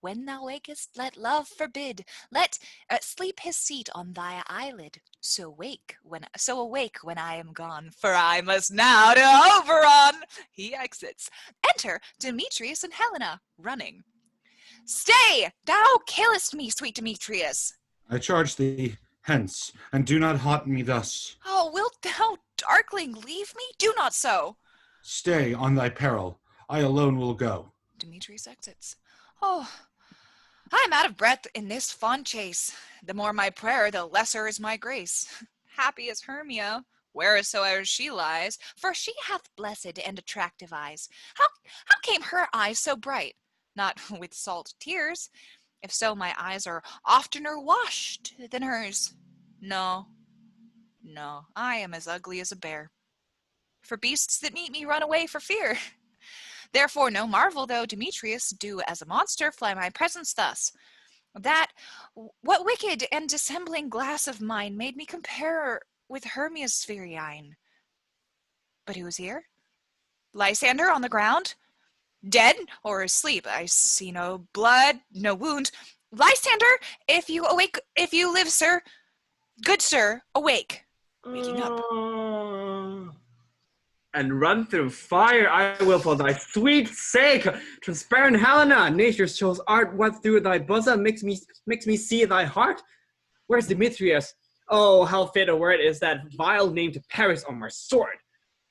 A: When thou wakest, let love forbid. Let sleep his seat on thy eyelid. So awake when I am gone. For I must now to Oberon. He exits. Enter Demetrius and Helena, running. Stay! Thou killest me, sweet Demetrius.
F: I charge thee, hence, and do not haunt me thus.
A: Oh, wilt thou, darkling, leave me? Do not so.
F: Stay on thy peril. I alone will go.
A: Demetrius exits. Oh, I am out of breath in this fond chase. The more my prayer, the lesser is my grace. Happy is Hermia, wheresoever she lies, for she hath blessed and attractive eyes. How came her eyes so bright? Not with salt tears. If so, my eyes are oftener washed than hers. No, I am as ugly as a bear. For beasts that meet me run away for fear. Therefore no marvel though Demetrius do as a monster fly my presence thus. That what wicked and dissembling glass of mine made me compare with Hermia's very eyne. But who is here? Lysander on the ground? Dead or asleep? I see no blood, no wound. Lysander, if you live, sir, good sir, awake. Waking up.
G: and run through fire I will for thy sweet sake. Transparent Helena, nature shows art. What through thy bosom makes me see thy heart? Where's Demetrius? Oh, how fit a word is that vile name to perish on my sword.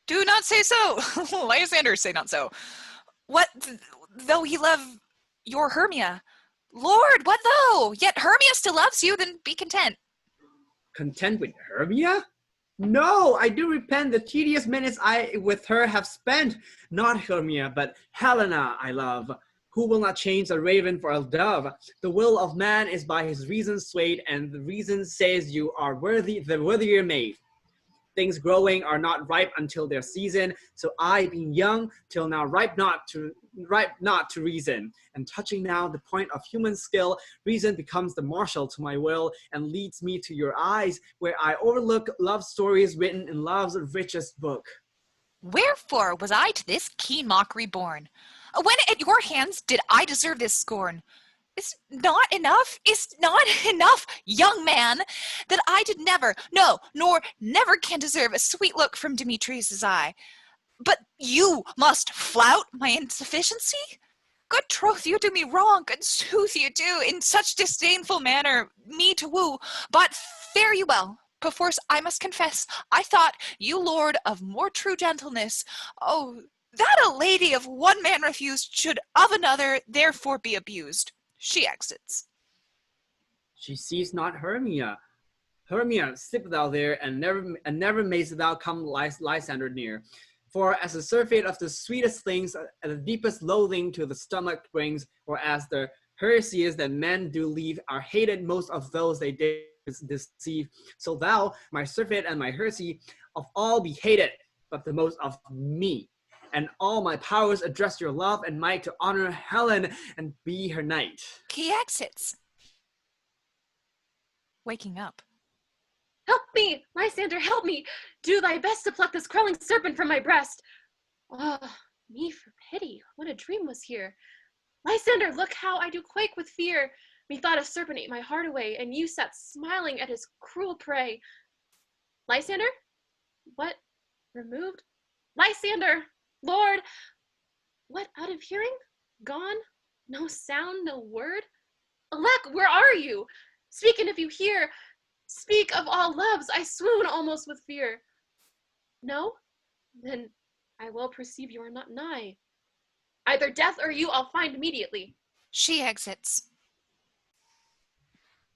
A: Do not say so. Lysander, say not so. What though he love your Hermia? Lord, what though? Yet Hermia still loves you, then be content.
G: Content with Hermia? No, I do repent the tedious minutes I with her have spent. Not Hermia, but Helena I love. Who will not change a raven for a dove? The will of man is by his reason swayed, and the reason says you are worthy, the worthier made. Things growing are not ripe until their season, so I, being young, till now ripe not to reason. And touching now the point of human skill, reason becomes the marshal to my will, and leads me to your eyes, where I overlook love stories written in love's richest book.
A: Wherefore was I to this keen mockery born? When at your hands did I deserve this scorn? Is not enough, young man, that I did never, no, nor never can deserve a sweet look from Demetrius's eye. But you must flout my insufficiency? Good troth, you do me wrong, good sooth you do, in such disdainful manner me to woo. But fare you well. Perforce I must confess, I thought you lord of more true gentleness. Oh, that a lady of one man refused should of another therefore be abused. She exits.
G: She sees not Hermia. Hermia, slip thou there, and never mayst thou come Lysander near. For as the surfeit of the sweetest things, the deepest loathing to the stomach brings, or as the heresies that men do leave are hated most of those they deceive, so thou, my surfeit and my heresy, of all be hated, but the most of me. And all my powers address your love and might to honor Helen and be her knight.
A: He exits. Waking up.
E: Help me, Lysander, help me! Do thy best to pluck this crawling serpent from my breast. Oh, me for pity, what a dream was here. Lysander, look how I do quake with fear. Methought a serpent ate my heart away, and you sat smiling at his cruel prey. Lysander? What? Removed? Lysander! Lord! What, out of hearing? Gone? No sound, no word? Alack, where are you? Speak, and if you hear, speak of all loves, I swoon almost with fear. No? Then I well perceive you are not nigh. Either death or you I'll find immediately.
A: She exits.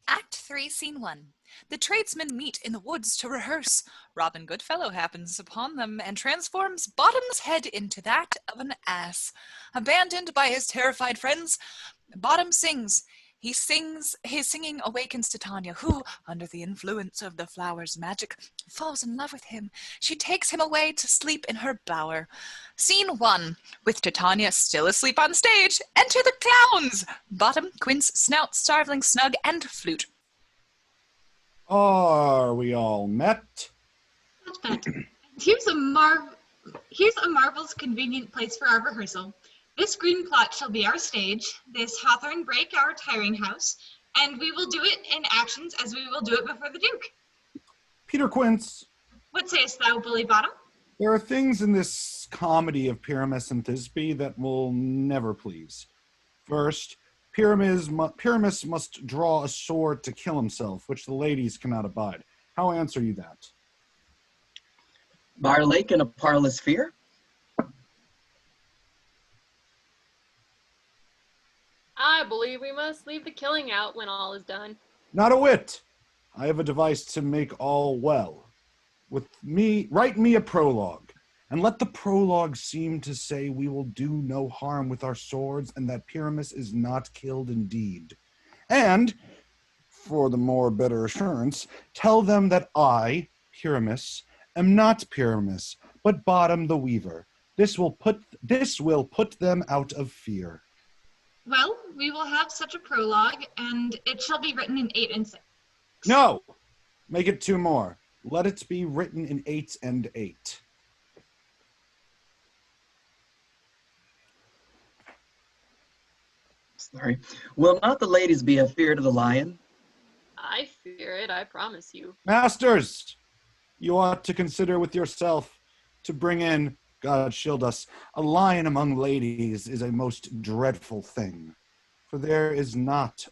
A: Act 3, Scene 1. The tradesmen meet in the woods to rehearse. Robin Goodfellow happens upon them and transforms Bottom's head into that of an ass. Abandoned by his terrified friends, Bottom sings. His singing awakens Titania, who, under the influence of the flower's magic, falls in love with him. She takes him away to sleep in her bower. Scene 1. With Titania still asleep on stage, enter the clowns! Bottom, Quince, Snout, Starveling, Snug, and Flute.
F: Are we all met?
B: That's bet. Here's a marvel's convenient place for our rehearsal. This green plot shall be our stage, this hawthorn brake our tiring house, and we will do it in actions as we will do it before the Duke.
F: Peter Quince.
B: What sayest thou, Bully Bottom?
F: There are things in this comedy of Pyramus and Thisbe that will never please. First, Pyramus must draw a sword to kill himself, which the ladies cannot abide. How answer you that?
C: Bar Lake in a parlous fear?
E: I believe we must leave the killing out when all is done.
F: Not a whit. I have a device to make all well. Write me a prologue, and let the prologue seem to say we will do no harm with our swords, and that Pyramus is not killed indeed. And, for the more better assurance, tell them that I, Pyramus, am not Pyramus, but Bottom the Weaver. This will put them out of fear.
B: Well, we will have such a prologue, and it shall be written in 8 and 6.
F: No! Make it 2 more. Let it be written in 8 and 8.
C: Sorry. Will not the ladies be a fear to the lion?
E: I fear it, I promise you.
F: Masters! You ought to consider with yourself. To bring in, God shield us, a lion among ladies is a most dreadful thing, for there is not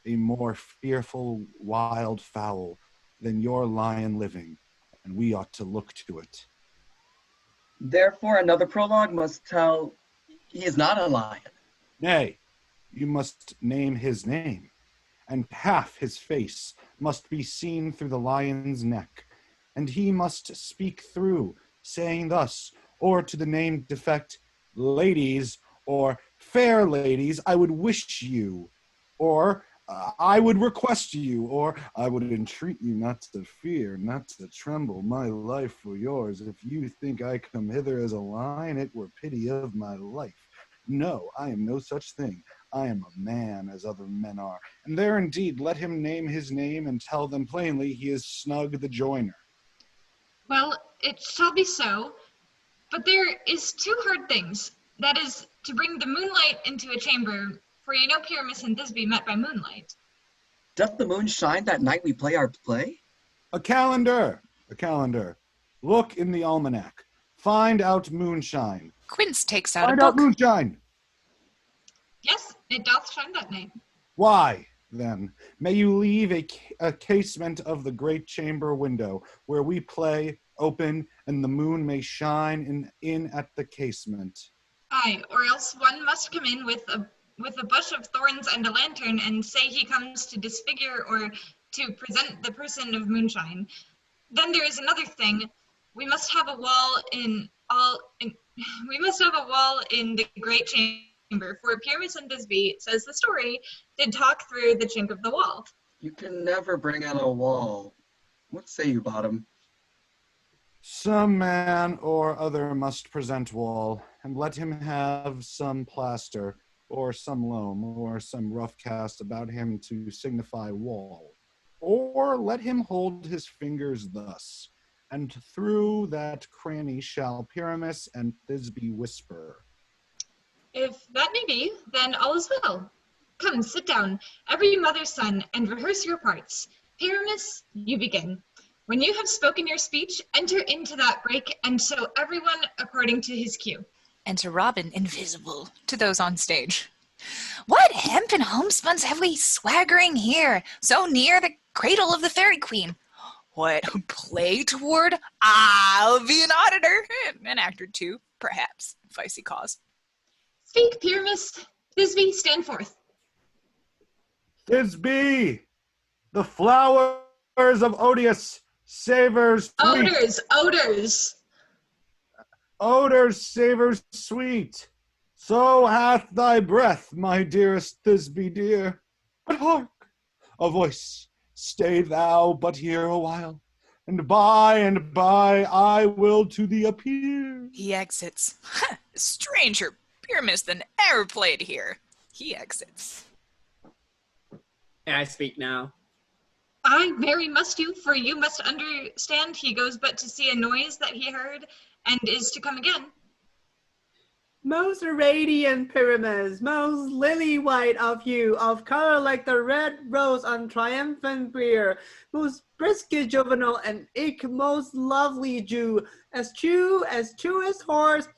F: a more fearful wild fowl than your lion living, and we ought to look to it.
C: Therefore, another prologue must tell he is not a lion.
F: Nay, you must name his name, and half his face must be seen through the lion's neck, and he must speak through, saying thus, or to the named effect, ladies, or fair ladies, I would wish you, or I would request you, or I would entreat you not to fear, not to tremble, my life for yours. If you think I come hither as a lion, it were pity of my life. No, I am no such thing. I am a man as other men are. And there indeed, let him name his name and tell them plainly he is Snug the Joiner.
B: Well, it shall be so, but there is two hard things. That is, to bring the moonlight into a chamber, for you know Pyramus and Thisbe met by moonlight.
C: Doth the moon shine that night we play our play?
F: A calendar. Look in the almanac. Find out moonshine.
A: Quince takes out
F: Find
A: a
F: out
A: book.
F: moonshine.
B: Yes, it doth shine that night.
F: Why, then, may you leave a casement of the great chamber window, where we play open, and the moon may shine in at the casement.
B: Aye, or else one must come in with a bush of thorns and a lantern and say he comes to disfigure or to present the person of moonshine. Then there is another thing. We must have a wall in the great chamber, for Pyramus and Thisbe, says the story, did talk through the chink of the wall.
C: You can never bring in a wall. What say you, Bottom?
F: Some man or other must present wall, and let him have some plaster, or some loam, or some rough cast about him to signify wall. Or let him hold his fingers thus, and through that cranny shall Pyramus and Thisbe whisper.
B: If that may be, then all is well. Come, sit down, every mother's son, and rehearse your parts. Pyramus, you begin. When you have spoken your speech, enter into that break, and show everyone according to his cue.
A: Enter Robin, invisible, to those on stage. What hempen homespuns have we swaggering here, so near the cradle of the fairy queen? What play toward? I'll be an auditor, an actor too, perhaps, if I see cause.
B: Speak, Pyramus. Thisbe, stand forth.
F: Thisbe, the flowers of Odious, savors sweet. Odors savors sweet. So hath thy breath, my dearest Thisbe dear. But hark, a voice, stay thou but here a while, and by I will to thee appear.
A: He exits. Stranger Pyramus than ever played here. He exits.
G: May I speak now?
B: Aye, very must you, for you must understand he goes but to see a noise that he heard, and is to come again.
G: Most radiant Pyramus, most lily-white of hue, of color like the red rose on triumphant bier, most brisk juvenile and eke most lovely Jew, as truest horse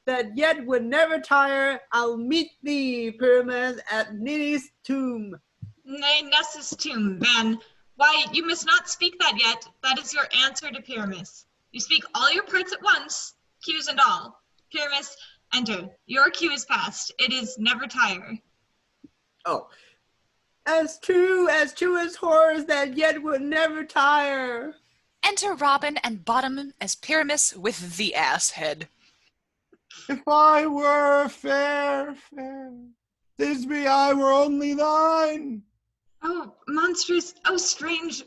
G: that yet would never tire, I'll meet thee, Pyramus, at Ninny's tomb.
B: Nay, Nessus' tomb, man. Why, you must not speak that yet. That is your answer to Pyramus. You speak all your parts at once, cues and all. Pyramus, enter. Your cue is past. It is never tire.
G: Oh, as true as horse that yet would never tire.
A: Enter Robin and Bottom as Pyramus with the ass head.
F: If I were fair, Thisbe, I were only thine.
B: Oh, monstrous, oh, strange.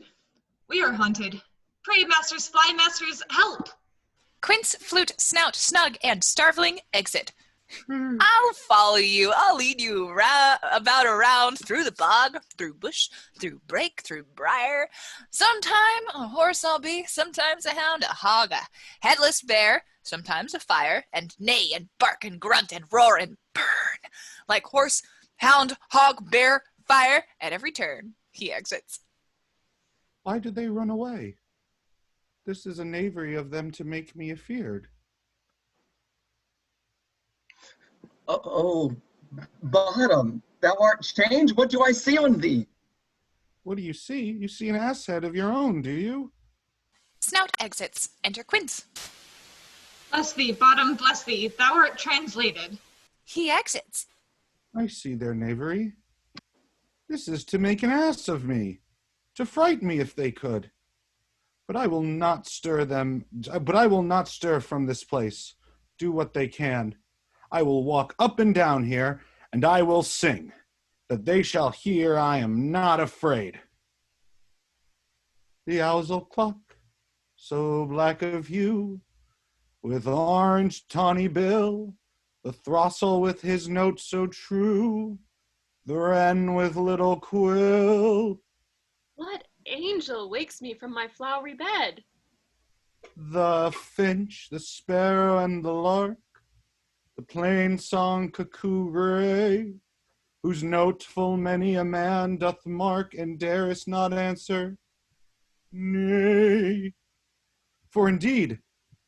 B: We are haunted. Pray, masters, fly masters, help!
A: Quince, Flute, Snout, Snug, and Starveling exit. I'll follow you. I'll lead you around through the bog, through bush, through brake, through briar. Sometime a horse I'll be, sometimes a hound, a hog, a headless bear, sometimes a fire, and neigh and bark and grunt and roar and burn. Like horse, hound, hog, bear, fire, at every turn he exits.
F: Why did they run away? This is a knavery of them to make me afeard.
C: Oh, bottom, thou art changed. What do I see on thee?
F: What do you see? You see an ass head of your own, do you?
A: Snout exits. Enter Quince.
B: Bless thee, bottom, bless thee. Thou art translated.
A: He exits.
F: I see their knavery. This is to make an ass of me, to fright me if they could. But I will not stir from this place. Do what they can. I will walk up and down here, and I will sing, that they shall hear I am not afraid. The owlsel clock, so black of hue, with orange tawny bill, the throstle with his note so true, the wren with little quill,
E: What angel wakes me from my flowery bed?
F: the finch, the sparrow, and the lark, the plain song cuckoo gray, whose note full many a man doth mark, and darest not answer, nay. For indeed,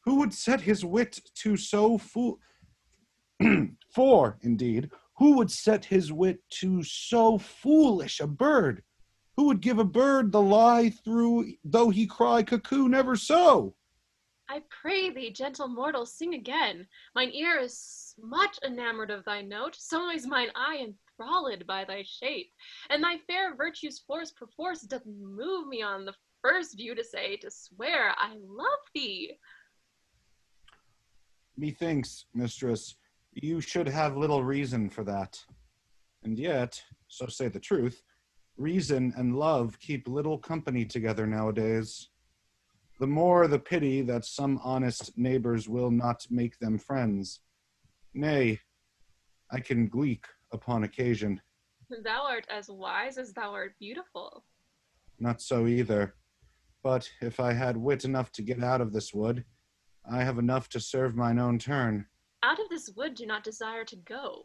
F: who would set his wit to so For indeed, who would set his wit to so foolish a bird? Who would give a bird the lie through, though he cry cuckoo never so?
E: I pray thee, gentle mortal, sing again. Mine ear is much enamored of thy note, so is mine eye enthralled by thy shape. And thy fair virtue's force perforce doth move me on the first view to say, to swear I love thee.
F: Methinks, mistress, you should have little reason for that. And yet, so say the truth, reason and love keep little company together nowadays. The more the pity that some honest neighbors will not make them friends. Nay, I can gleek upon occasion.
E: Thou art as wise as thou art beautiful.
F: Not so either. But if I had wit enough to get out of this wood, I have enough to serve mine own turn.
E: Out of this wood do not desire to go.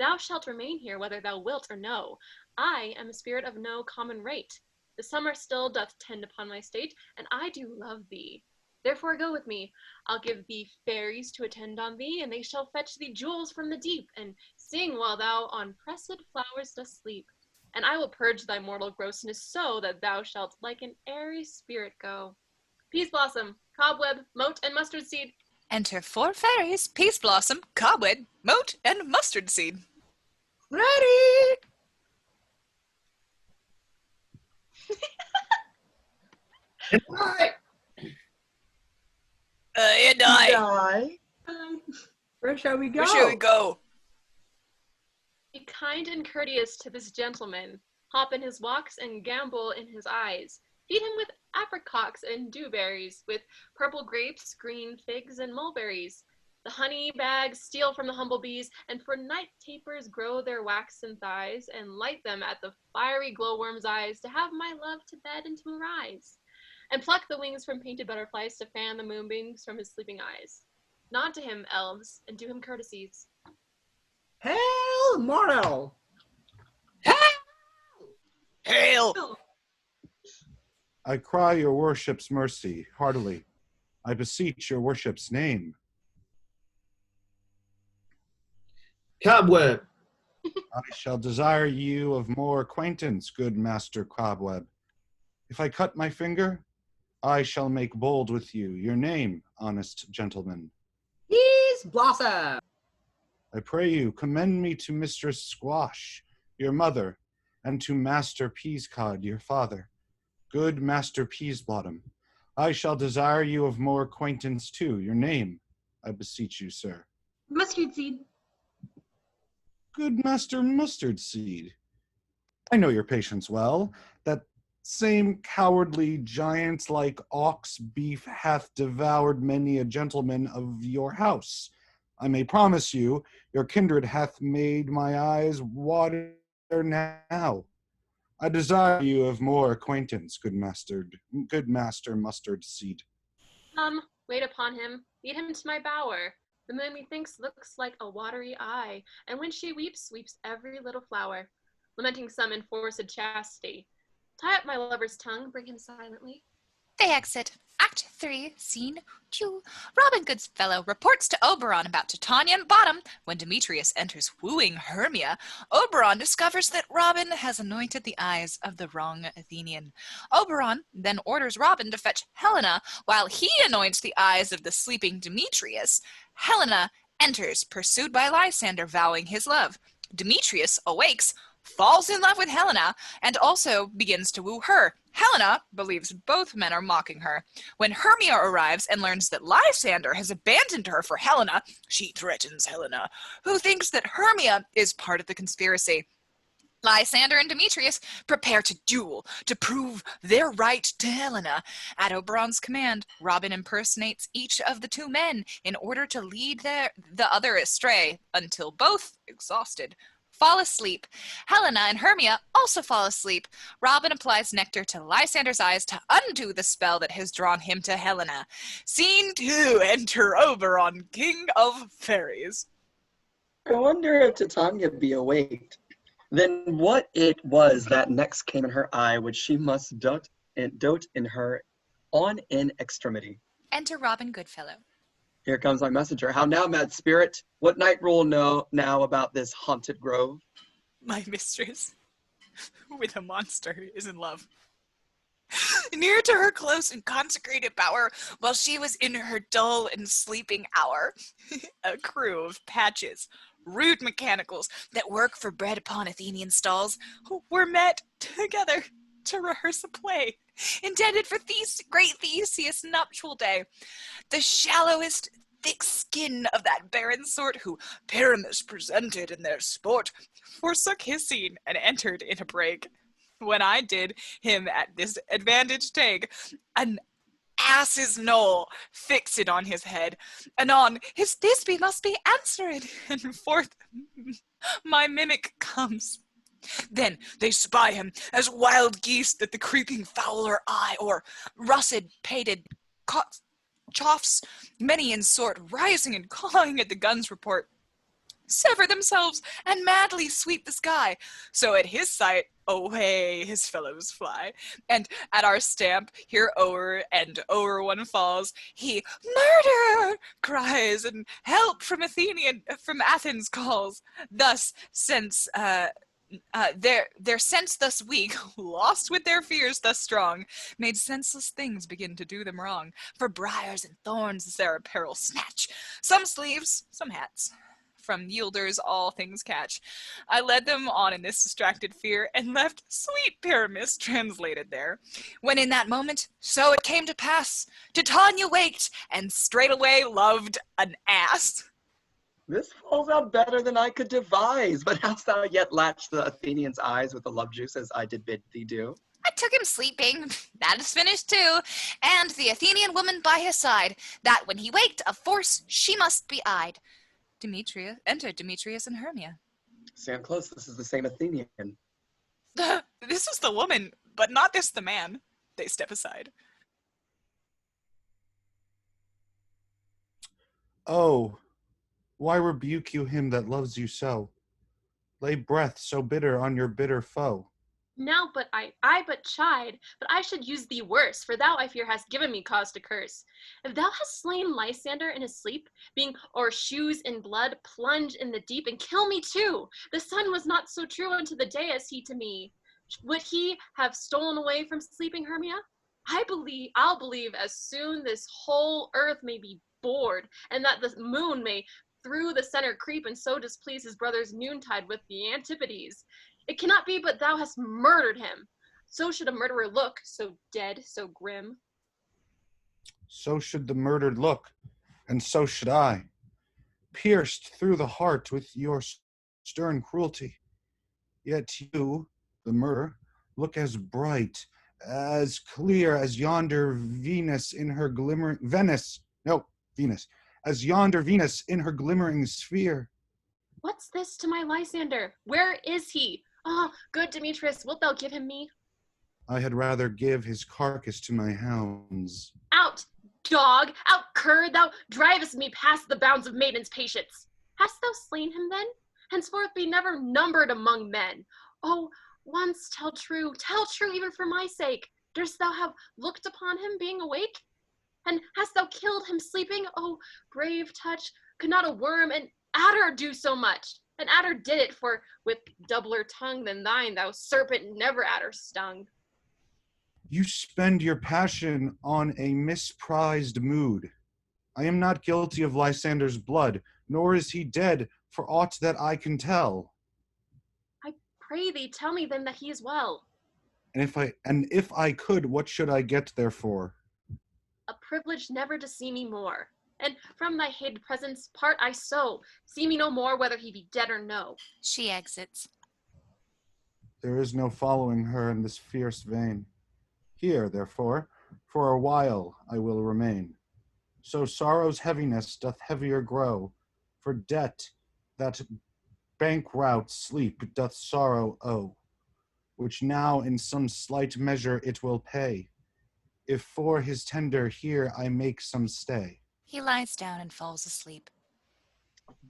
E: Thou shalt remain here whether thou wilt or no. I am a spirit of no common rate. The summer still doth tend upon my state, and I do love thee. Therefore go with me. I'll give thee fairies to attend on thee, and they shall fetch thee jewels from the deep, and sing while thou on pressed flowers dost sleep. And I will purge thy mortal grossness so that thou shalt like an airy spirit go. Peas blossom, cobweb, moat, and mustard seed.
A: Enter 4 fairies, Peas Blossom, Cobweb, Moat, and Mustard Seed.
G: Ready!
A: And I.
G: Die. Where shall we go?
A: Where shall we go?
E: Be kind and courteous to this gentleman. Hop in his walks and gambol in his eyes. Feed him with apricots and dewberries, with purple grapes, green figs, and mulberries. The honey bags steal from the humble bees, and for night tapers grow their waxen thighs, and light them at the fiery glowworm's eyes, to have my love to bed and to arise. And pluck the wings from painted butterflies, to fan the moonbeams from his sleeping eyes. Nod to him, elves, and do him courtesies.
G: Hail, mortal!
A: Hail!
F: I cry your worship's mercy heartily. I beseech your worship's name.
D: Cobweb.
F: I shall desire you of more acquaintance, good Master Cobweb. If I cut my finger, I shall make bold with you. Your name, honest gentleman.
G: Peas blossom!
F: I pray you, commend me to Mistress Squash, your mother, and to Master Peascod, your father. Good Master Peasbottom, I shall desire you of more acquaintance too. Your name, I beseech you, sir.
B: Mustard seed.
F: Good Master Mustard Seed. I know your patience well. That same cowardly giant-like ox beef hath devoured many a gentleman of your house. I may promise you, your kindred hath made my eyes water now. I desire you of more acquaintance, good Master Mustard Seed.
E: Come, wait upon him, lead him to my bower. The moon, methinks, looks like a watery eye, and when she weeps, weeps every little flower, lamenting some enforced chastity. Tie up my lover's tongue, bring him silently.
A: They exit. Act 3, Scene 2. Robin Goodfellow reports to Oberon about Titania and Bottom. When Demetrius enters wooing Hermia, Oberon discovers that Robin has anointed the eyes of the wrong Athenian. Oberon then orders Robin to fetch Helena while he anoints the eyes of the sleeping Demetrius. Helena enters, pursued by Lysander, vowing his love. Demetrius awakes, falls in love with Helena, and also begins to woo her. Helena believes both men are mocking her. When Hermia arrives and learns that Lysander has abandoned her for Helena, she threatens Helena, who thinks that Hermia is part of the conspiracy. Lysander and Demetrius prepare to duel to prove their right to Helena. At Oberon's command, Robin impersonates each of the two men in order to lead the other astray until both, exhausted, fall asleep. Helena and Hermia also fall asleep. Robin applies nectar to Lysander's eyes to undo the spell that has drawn him to Helena. Scene 2, enter Oberon, king of fairies.
C: I wonder if Titania be awaked. Then what it was that next came in her eye, which she must dote in her on in extremity.
A: Enter Robin Goodfellow.
C: Here comes my messenger. How now, mad spirit? What night rule know now about this haunted grove?
A: My mistress, with a monster, is in love. Near to her close and consecrated bower, while she was in her dull and sleeping hour, a crew of patches, rude mechanicals that work for bread upon Athenian stalls, were met together to rehearse a play intended for great Theseus' nuptial day. The shallowest thick skin of that barren sort who Pyramus presented in their sport forsook his scene and entered in a break. When I did him at this advantage take, an ass's knoll fixed on his head. Anon his Thisbe must be answered, and forth my mimic comes. Then they spy him as wild geese that the creeping fowler eye, or russet pated choughs, many in sort, rising and cawing at the gun's report, sever themselves and madly sweep the sky. So at his sight, away his fellows fly. And at our stamp, here o'er and o'er one falls, he murder cries, and help from Athens calls. Thus, since their sense thus weak, lost with their fears thus strong, made senseless things begin to do them wrong. For briars and thorns is their apparel snatch, some sleeves, some hats. From yielders all things catch. I led them on in this distracted fear, and left sweet Pyramus translated there. When in that moment, so it came to pass, Titania waked, and straightway loved an ass.
C: This falls out better than I could devise, but hast thou yet latched the Athenian's eyes with the love juice as I did bid thee do?
A: I took him sleeping, that is finished too, and the Athenian woman by his side, that when he waked, of force she must be eyed. Entered Demetrius and Hermia.
C: Stand close, this is the same Athenian.
A: This is the woman, but not this the man. They step aside.
F: Oh, why rebuke you him that loves you so? Lay breath so bitter on your bitter foe.
E: Now but I but chide, but I should use thee worse, for thou, I fear, hast given me cause to curse. If thou hast slain Lysander in his sleep, being o'er shoes in blood, plunge in the deep, and kill me too, the sun was not so true unto the day as he to me. Would he have stolen away from sleeping Hermia? I'll believe as soon this whole earth may be bored, and that the moon may through the center creep, and so displease his brother's noontide with the antipodes. It cannot be but thou hast murdered him. So should a murderer look, so dead, so grim.
F: So should the murdered look, and so should I, pierced through the heart with your stern cruelty. Yet you, the murderer, look as bright, as clear as yonder Venus in her glimmering Venus, as yonder Venus in her glimmering sphere.
E: What's this to my Lysander? Where is he? Ah, good Demetrius, wilt thou give him me?
F: I had rather give his carcass to my hounds.
E: Out, dog! Out, cur! Thou drivest me past the bounds of maiden's patience. Hast thou slain him then? Henceforth be never numbered among men. Oh, once tell true even for my sake. Durst thou have looked upon him being awake? And hast thou killed him sleeping? Oh, brave touch, could not a worm, an adder do so much? An adder did it, for with doubler tongue than thine, thou serpent never adder stung.
F: You spend your passion on a misprized mood. I am not guilty of Lysander's blood, nor is he dead, for aught that I can tell.
E: I pray thee, tell me then that he is well.
F: And if I could, what should I get therefore?
E: A privilege never to see me more. And from thy hid presence part I so, see me no more whether he be dead or no.
A: She exits.
F: There is no following her in this fierce vein. Here, therefore, for a while I will remain. So sorrow's heaviness doth heavier grow, for debt that bankrout sleep doth sorrow owe, which now in some slight measure it will pay, if for his tender here I make some stay.
A: He lies down and falls asleep.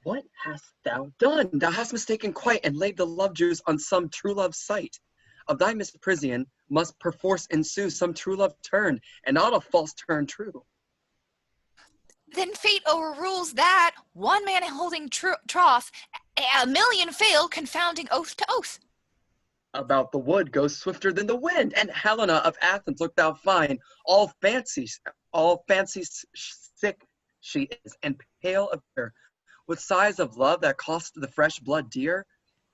C: What hast thou done? Thou hast mistaken quite, and laid the love juice on some true love's sight. Of thy misprision must perforce ensue some true love turn, and not a false turn true.
A: Then fate overrules that, one man holding troth, a million fail, confounding oath to oath.
C: About the wood goes swifter than the wind, and Helena of Athens look thou fine, all fancy sick she is, and pale of hair, with sighs of love that cost the fresh blood dear.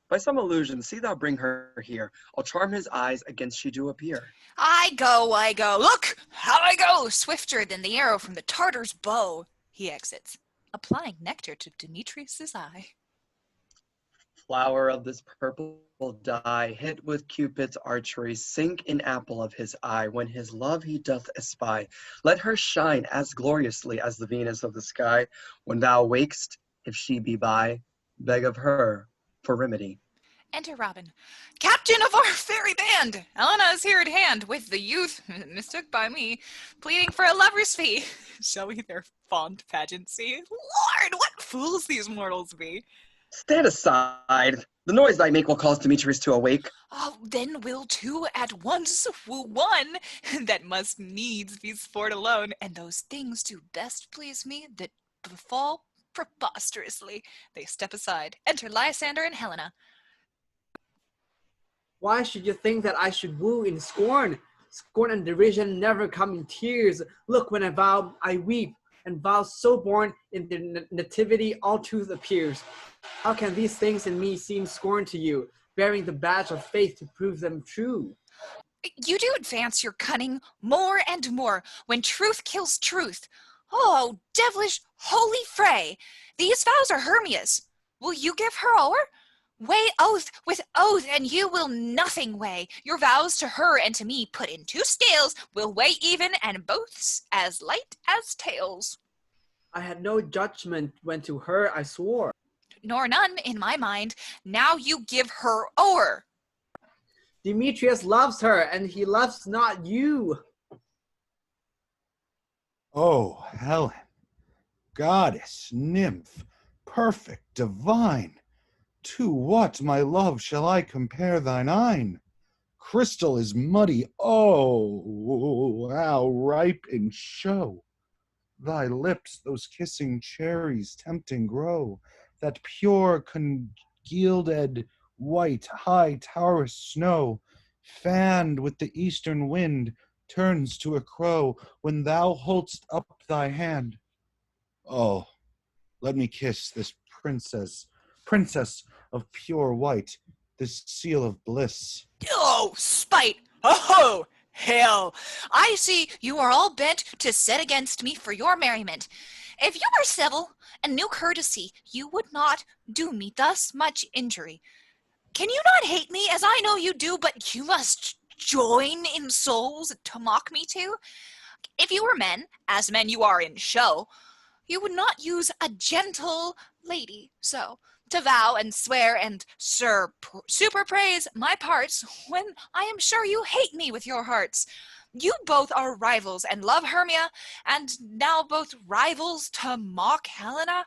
C: By some illusion, see thou bring her here. I'll charm his eyes against she do appear.
A: I go, look, how I go, swifter than the arrow from the Tartar's bow. He exits, applying nectar to Demetrius's eye.
C: Flower of this purple dye, hit with Cupid's archery, sink in apple of his eye, when his love he doth espy. Let her shine as gloriously as the Venus of the sky. When thou wakest, if she be by, beg of her for remedy.
A: Enter Robin. Captain of our fairy band! Helena is here at hand, with the youth, mistook by me, pleading for a lover's fee. Shall we their fond pageancy? Lord, what fools these mortals be!
C: Stand aside. The noise thy make will cause Demetrius to awake.
A: Oh, then will two at once woo one, that must needs be sport alone, and those things do best please me that befall preposterously. They step aside. Enter Lysander and Helena.
G: Why should you think that I should woo in scorn? Scorn and derision never come in tears. Look, when I vow, I weep, and vows so born in the nativity all truth appears. How can these things in me seem scorn to you, bearing the badge of faith to prove them true?
A: You do advance your cunning more and more when truth kills truth. Oh, devilish holy fray! These vows are Hermia's. Will you give her o'er? Weigh oath with oath, and you will nothing weigh. Your vows to her and to me put in two scales will weigh even, and both's as light as tails.
G: I had no judgment when to her I swore.
A: Nor none in my mind. Now you give her o'er.
G: Demetrius loves her, and he loves not you.
F: Oh, Helen, goddess, nymph, perfect, divine, to what, my love, shall I compare thine eyne? Crystal is muddy, oh, how ripe in show! Thy lips, those kissing cherries, tempting grow, that pure congealed white high towerous snow, fanned with the eastern wind, turns to a crow when thou hold'st up thy hand. Oh, let me kiss this princess of pure white, this seal of bliss.
A: Oh, spite! Oh, hell! I see you are all bent to set against me for your merriment. If you were civil and knew courtesy, you would not do me thus much injury. Can you not hate me, as I know you do, but you must join in souls to mock me too? If you were men, as men you are in show, you would not use a gentle lady so, to vow and swear and super praise my parts, when I am sure you hate me with your hearts. You both are rivals and love Hermia, and now both rivals to mock Helena?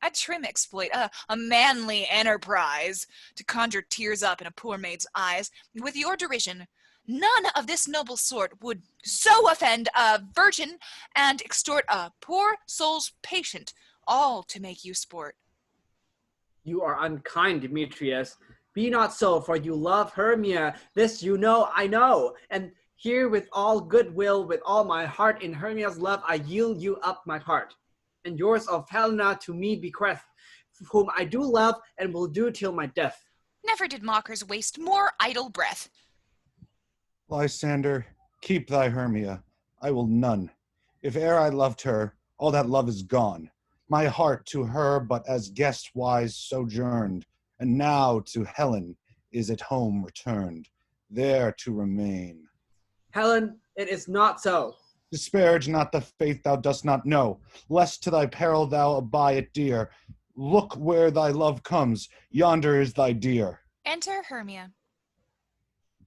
A: A trim exploit, a manly enterprise, to conjure tears up in a poor maid's eyes with your derision. None of this noble sort would so offend a virgin and extort a poor soul's patient, all to make you sport.
G: You are unkind, Demetrius. Be not so, for you love Hermia. This you know, I know. And here with all goodwill, with all my heart, in Hermia's love, I yield you up my part. And yours of Helena to me bequeath, whom I do love and will do till my death.
A: Never did mockers waste more idle breath.
F: Lysander, keep thy Hermia. I will none. If e'er I loved her, all that love is gone. My heart to her but as guest wise sojourned, and now to Helen is at home returned, there to remain.
G: Helen, it is not so.
F: Disparage not the faith thou dost not know, lest to thy peril thou abide it dear. Look where thy love comes, yonder is thy dear.
A: Enter Hermia.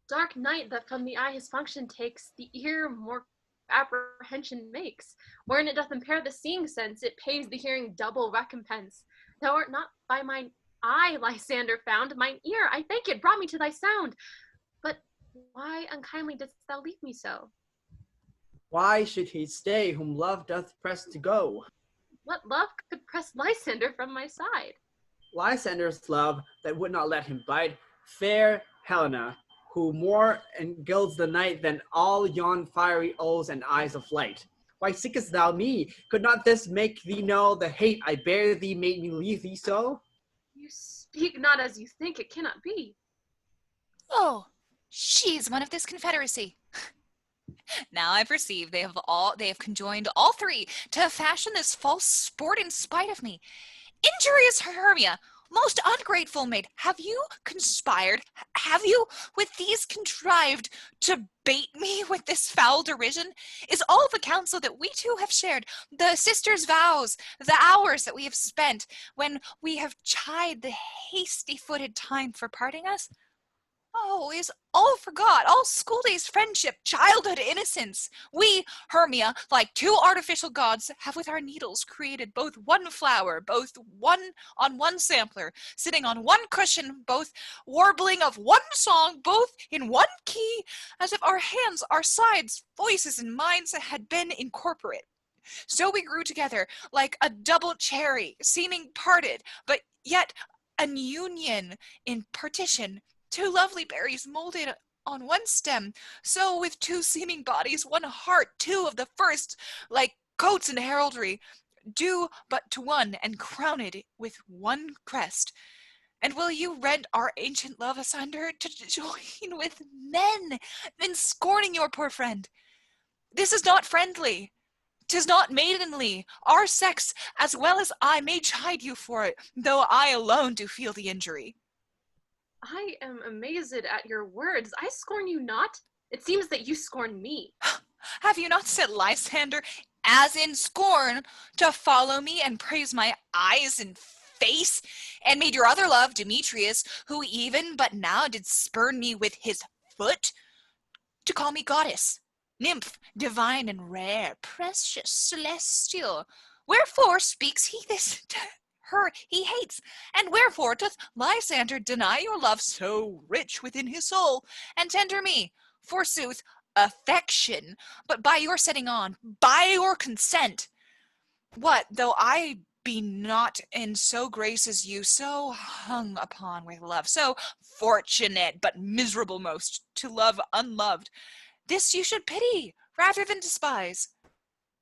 E: Dark night that from the eye his function takes, the ear more apprehension makes. Wherein it doth impair the seeing sense, it pays the hearing double recompense. Thou art not by mine eye, Lysander, found, mine ear, I thank it, brought me to thy sound. But why unkindly didst thou leave me so?
G: Why should he stay whom love doth press to go?
E: What love could press Lysander from my side?
G: Lysander's love that would not let him bide, fair Helena, who more engilds the night than all yon fiery O's and eyes of light. Why seekest thou me? Could not this make thee know the hate I bear thee made me leave thee so?
E: You speak not as you think, it cannot be.
A: Oh, she's one of this confederacy. Now I perceive they have conjoined all three to fashion this false sport in spite of me. Injurious Hermia, most ungrateful maid, have you conspired, have you with these contrived to bait me with this foul derision? Is all the counsel that we two have shared, the sisters' vows, the hours that we have spent, when we have chid the hasty-footed time for parting us? Oh, is all forgot, all school days friendship, childhood innocence? We, Hermia, like two artificial gods, have with our needles created both one flower, both one on one sampler, sitting on one cushion, both warbling of one song, both in one key, as if our hands, our sides, voices, and minds had been incorporate. So we grew together like a double cherry, seeming parted, but yet an union in partition. Two lovely berries molded on one stem, so with two seeming bodies, one heart, two of the first, like coats in heraldry, due but to one, and crowned with one crest. And will you rend our ancient love asunder to join with men, in scorning your poor friend? This is not friendly. 'Tis not maidenly. Our sex, as well as I, may chide you for it, though I alone do feel the injury.
E: I am amazed at your words. I scorn you not. It seems that you scorn me.
A: Have you not said, Lysander, as in scorn, to follow me and praise my eyes and face, and made your other love, Demetrius, who even but now did spurn me with his foot, to call me goddess, nymph, divine and rare, precious, celestial? Wherefore speaks he this to her he hates, and wherefore doth Lysander deny your love so rich within his soul, and tender me, forsooth, affection, but by your setting on, by your consent? What, though I be not in so grace as you, so hung upon with love, so fortunate, but miserable most, to love unloved, this you should pity, rather than despise.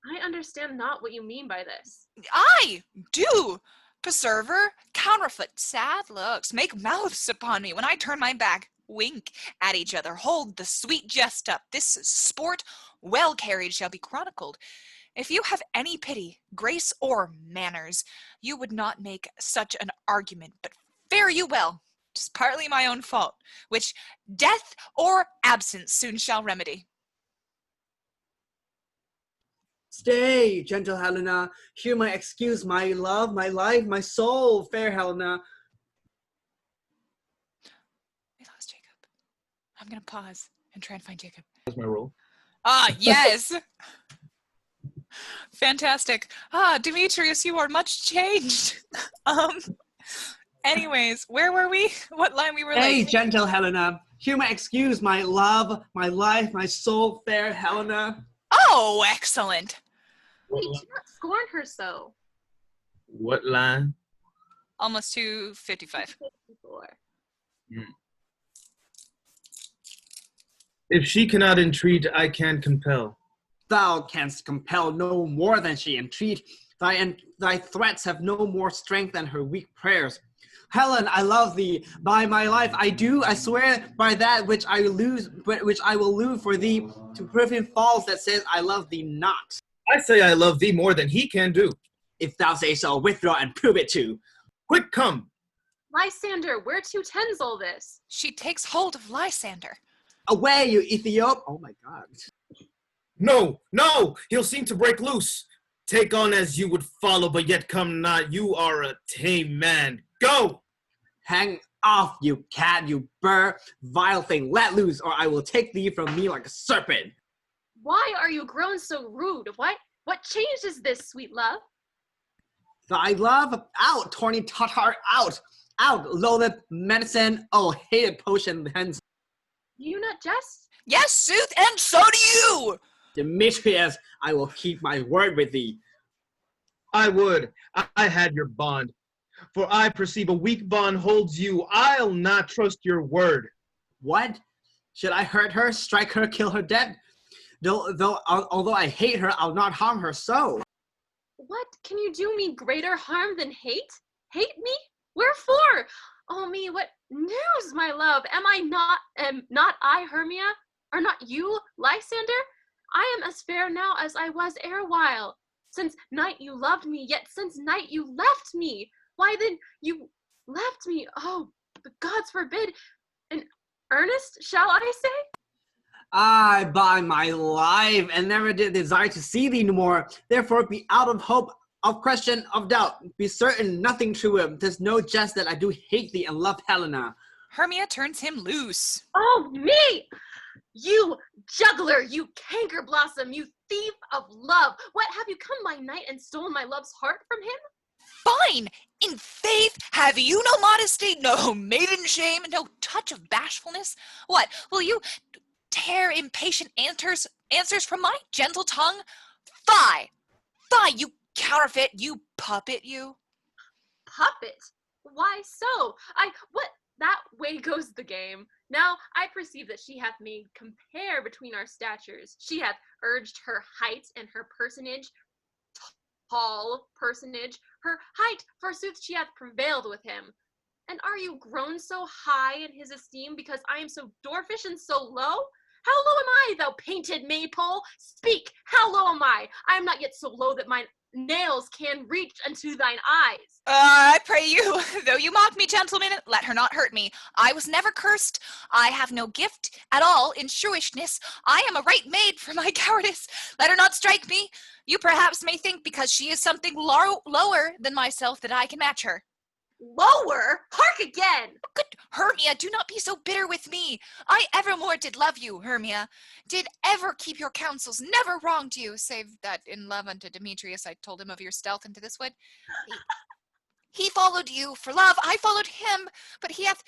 E: I understand not what you mean by this.
A: I do. Preserver, counterfeit, sad looks, make mouths upon me when I turn my back, wink at each other, hold the sweet jest up. This sport, well carried, shall be chronicled. If you have any pity, grace, or manners, you would not make such an argument, but fare you well. 'Tis partly my own fault, which death or absence soon shall remedy.
G: Stay, gentle Helena, hear my excuse, my love, my life, my soul, fair Helena.
A: We lost Jacob. I'm going to pause and try and find Jacob.
C: That's my rule.
A: Ah, yes! Fantastic. Ah, Demetrius, you are much changed. Anyways, where were we? What line we were
G: Hey,
A: like?
G: gentle Helena, Hear my excuse, my love, my life, my soul, fair Helena.
A: Oh, excellent.
E: Wait, do not scorn her so.
D: What line?
A: Almost 255.
E: 54.
D: If she cannot entreat, I can compel.
G: Thou canst compel no more than she entreat. Thy threats have no more strength than her weak prayers. Helen, I love thee. By my life, I swear by that which I will lose for thee, to prevent false that says I love thee not.
D: I say I love thee more than he can do.
G: If thou say so, withdraw and prove it too.
D: Quick, come.
E: Lysander, where to tends all this?
A: She takes hold of Lysander.
G: Away, you Ethiop! Oh my God.
D: No, no, he'll seem to break loose. Take on as you would follow, but yet come not. You are a tame man. Go!
G: Hang off, you cat, you burr, vile thing, let loose, or I will take thee from me like a serpent.
E: Why are you grown so rude? What change is this, sweet love?
G: Thy love, out, Tawny Tatar, out, loathed medicine, oh, hated potion, hence.
E: Do you not jest?
A: Yes, sooth, and so do you!
G: Demetrius, I will keep my word with thee.
D: I would. I had your bond. For I perceive a weak bond holds you. I'll not trust your word.
G: What? Should I hurt her, strike her, kill her dead? Although I hate her, I'll not harm her so.
E: What? Can you do me greater harm than hate? Hate me? Wherefore? Oh me, what news, my love? Am not I Hermia? Are not you Lysander? I am as fair now as I was erewhile. Since night you loved me, yet since night you left me. Why then you left me? Oh, the gods forbid. In earnest, shall I say?
G: I, by my life, and never did desire to see thee no more. Therefore be out of hope, of question, of doubt. Be certain nothing true. 'Tis no jest that I do hate thee and love Helena.
A: Hermia turns him loose.
E: Oh, me! You juggler, you canker blossom, you thief of love. What, have you come by night and stolen my love's heart from him?
A: Fine! In faith, have you no modesty, no maiden shame, no touch of bashfulness? What, will you tear impatient answers from my gentle tongue? Fie! Fie, you counterfeit, you puppet, you!
E: Puppet? Why so? What? That way goes the game. Now I perceive that she hath made compare between our statures. She hath urged her height and her personage, tall personage, her height, forsooth she hath prevailed with him. And are you grown so high in his esteem because I am so dwarfish and so low? How low am I, thou painted maypole? Speak, how low am I? I am not yet so low that mine nails can reach unto thine eyes.
A: I pray you, though you mock me, gentlemen, let her not hurt me. I was never cursed. I have no gift at all in shrewishness. I am a right maid for my cowardice. Let her not strike me. You perhaps may think because she is something lower than myself that I can match her.
E: Lower? Hark again!
A: Good Hermia, do not be so bitter with me. I evermore did love you, Hermia. Did ever keep your counsels, never wronged you, save that in love unto Demetrius I told him of your stealth into this wood. He followed you for love, I followed him, but he hath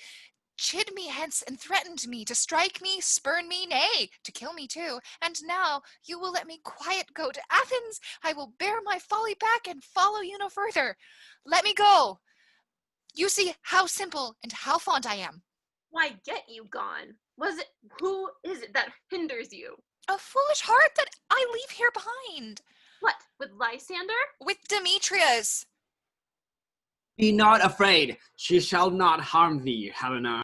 A: chid me hence and threatened me to strike me, spurn me, nay, to kill me too. And now you will let me quiet go to Athens. I will bear my folly back and follow you no further. Let me go. You see how simple and how fond I am.
E: Why get you gone? Who is it that hinders you?
A: A foolish heart that I leave here behind.
E: What, with Lysander?
A: With Demetrius.
G: Be not afraid, she shall not harm thee, Helena.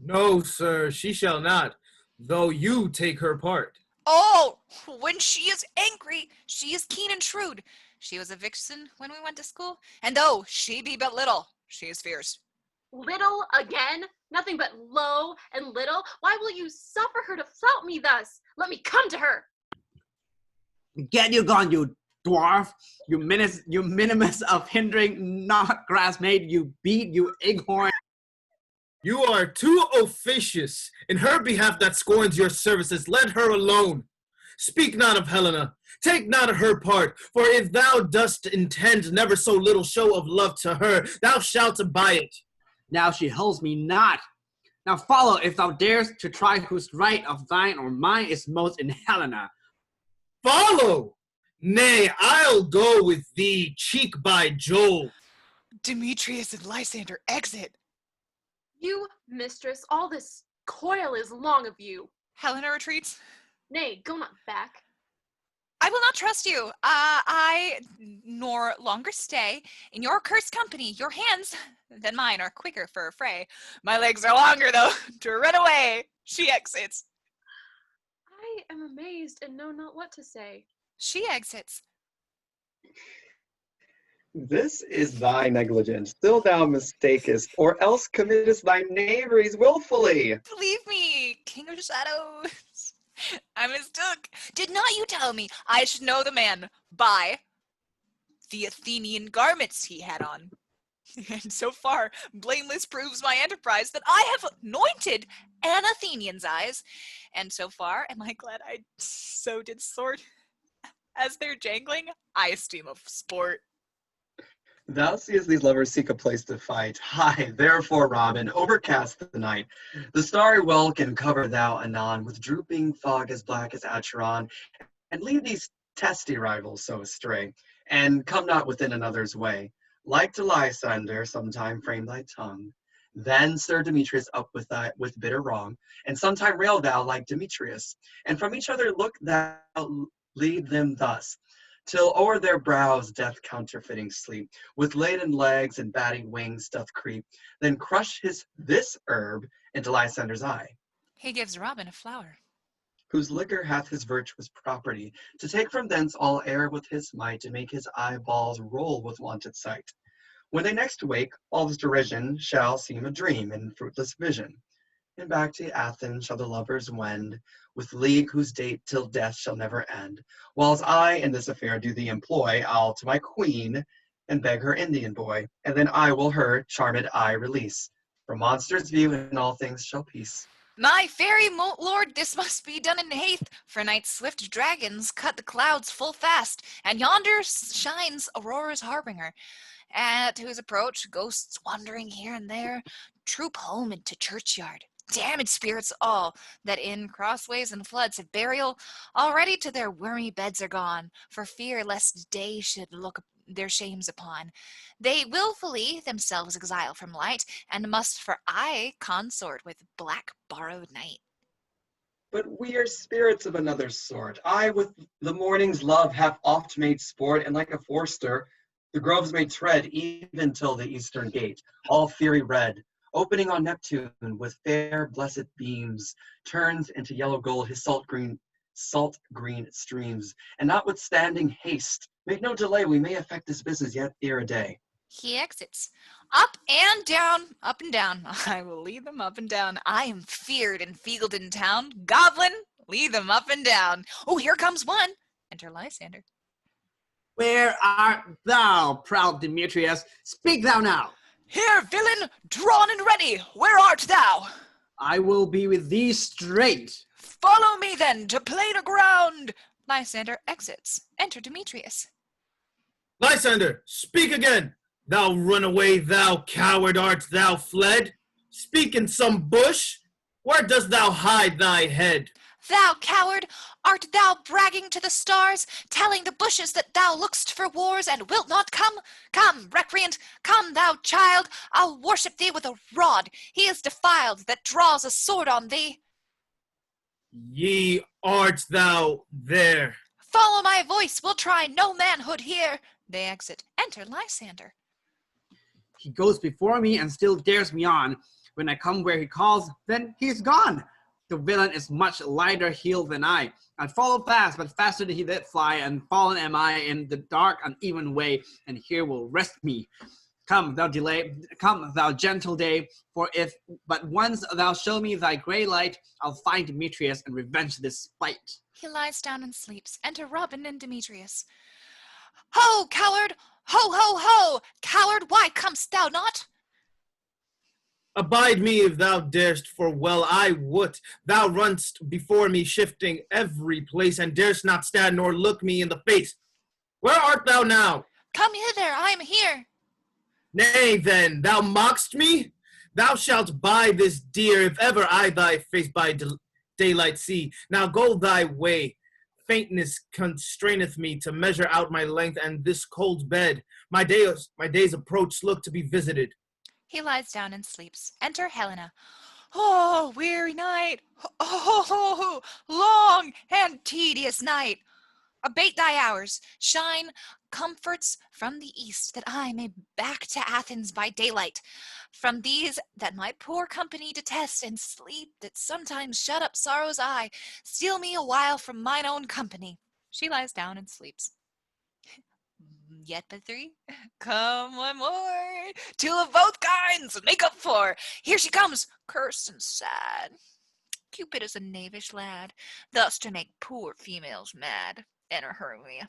D: No, sir, she shall not, though you take her part.
A: Oh, when she is angry, she is keen and shrewd. She was a vixen when we went to school, and though she be but little, she is fierce.
E: Little again? Nothing but low and little? Why will you suffer her to flout me thus? Let me come to her.
G: Get you gone, you dwarf, you minimus of hindering not grass made, you beat, you ighorn.
D: You are too officious. In her behalf that scorns your services, let her alone. Speak not of Helena, take not her part, for if thou dost intend never so little show of love to her, thou shalt abide it.
G: Now she holds me not. Now follow, if thou darest, to try whose right of thine or mine is most in Helena.
D: Follow! Nay, I'll go with thee, cheek by Jove.
A: Demetrius and Lysander exit.
E: You, mistress, all this coil is long of you.
A: Helena retreats.
E: Nay, go not back.
A: I will not trust you. I nor longer stay in your cursed company. Your hands than mine are quicker for a fray. My legs are longer, though, to run away. She exits.
E: I am amazed and know not what to say.
A: She exits.
C: This is thy negligence. Still thou mistakest, or else committest thy knaveries willfully.
A: Believe me, King of Shadows. I mistook. Did not you tell me I should know the man by the Athenian garments he had on? And so far, blameless proves my enterprise that I have anointed an Athenian's eyes. And so far, am I glad I so did sort? As they're jangling, I esteem of sport.
C: Thou seest these lovers seek a place to fight. High, therefore, Robin, overcast the night. The starry well can cover thou anon with drooping fog as black as Acheron, and leave these testy rivals so astray, and come not within another's way. Like to Lysander, sometime frame thy tongue. Then stir Demetrius up with bitter wrong, and sometime rail thou like Demetrius, and from each other look thou lead them thus, till o'er their brows death counterfeiting sleep, with laden legs and batty wings doth creep, then crush this herb into Lysander's eye,
A: He gives Robin a flower.
C: whose liquor hath his virtuous property, to take from thence all air with his might, and make his eyeballs roll with wonted sight. When they next wake, all this derision shall seem a dream and fruitless vision. And back to Athens shall the lovers wend, with league whose date till death shall never end. Whiles I in this affair do thee employ, I'll to my queen and beg her Indian boy, and then I will her charmed eye release. From monsters' view in all things shall peace.
A: My fairy lord, this must be done in haste, for night's swift dragons cut the clouds full fast, and yonder shines Aurora's harbinger, at whose approach ghosts wandering here and there troop home into churchyard. Damned spirits all, that in crossways and floods of burial already to their wormy beds are gone, for fear lest day should look their shames upon. They wilfully themselves exile from light, and must for aye consort with black borrowed night.
C: But we are spirits of another sort. I with the morning's love have oft made sport, and like a forester, the groves may tread even till the eastern gate, all fiery red, opening on Neptune with fair blessed beams, turns into yellow gold his salt green streams, and notwithstanding haste, make no delay, we may effect this business yet ere a day.
A: He exits. Up and down, up and down. I will lead them up and down. I am feared and feegled in town. Goblin, lead them up and down. Oh, here comes one. Enter Lysander.
G: Where art thou, proud Demetrius? Speak thou now.
A: Here, villain, drawn and ready. Where art thou?
G: I will be with thee straight.
A: Follow me then to plainer ground. Lysander exits. Enter Demetrius.
D: Lysander, speak again. Thou runaway, thou coward, art thou fled? Speak in some bush. Where dost thou hide thy head?
A: Thou coward, art thou bragging to the stars, telling the bushes that thou look'st for wars and wilt not come? Come, recreant, come, thou child, I'll worship thee with a rod. He is defiled that draws a sword on thee.
D: Ye art thou there?
A: Follow my voice, we'll try no manhood here. They exit. Enter Lysander.
G: He goes before me and still dares me on. When I come where he calls, then he is gone. The villain is much lighter heeled than I. I follow fast, but faster than he did fly, and fallen am I in the dark, uneven way, and here will rest me. Come, thou gentle day, for if but once thou show me thy grey light, I'll find Demetrius and revenge this spite.
A: He lies down and sleeps. Enter Robin and Demetrius. Ho, coward! Ho, ho, ho! Coward, why comest thou not?
D: Abide me if thou darest, for well I would. Thou runst before me, shifting every place, and darest not stand nor look me in the face. Where art thou now?
A: Come hither, I am here.
D: Nay, then, thou mock'st me? Thou shalt buy this dear, if ever I thy face by daylight see. Now go thy way. Faintness constraineth me to measure out my length and this cold bed. My days approach look to be visited.
A: He lies down and sleeps. Enter Helena. Oh, weary night! Oh, long and tedious night! Abate thy hours, shine comforts from the east, that I may back to Athens by daylight. From these that my poor company detest, and sleep that sometimes shut up sorrow's eye, steal me a while from mine own company. She lies down and sleeps. Yet but three? Come one more. Two of both kinds make up for. Here she comes, cursed and sad. Cupid is a knavish lad, thus to make poor females mad. Enter Hermia.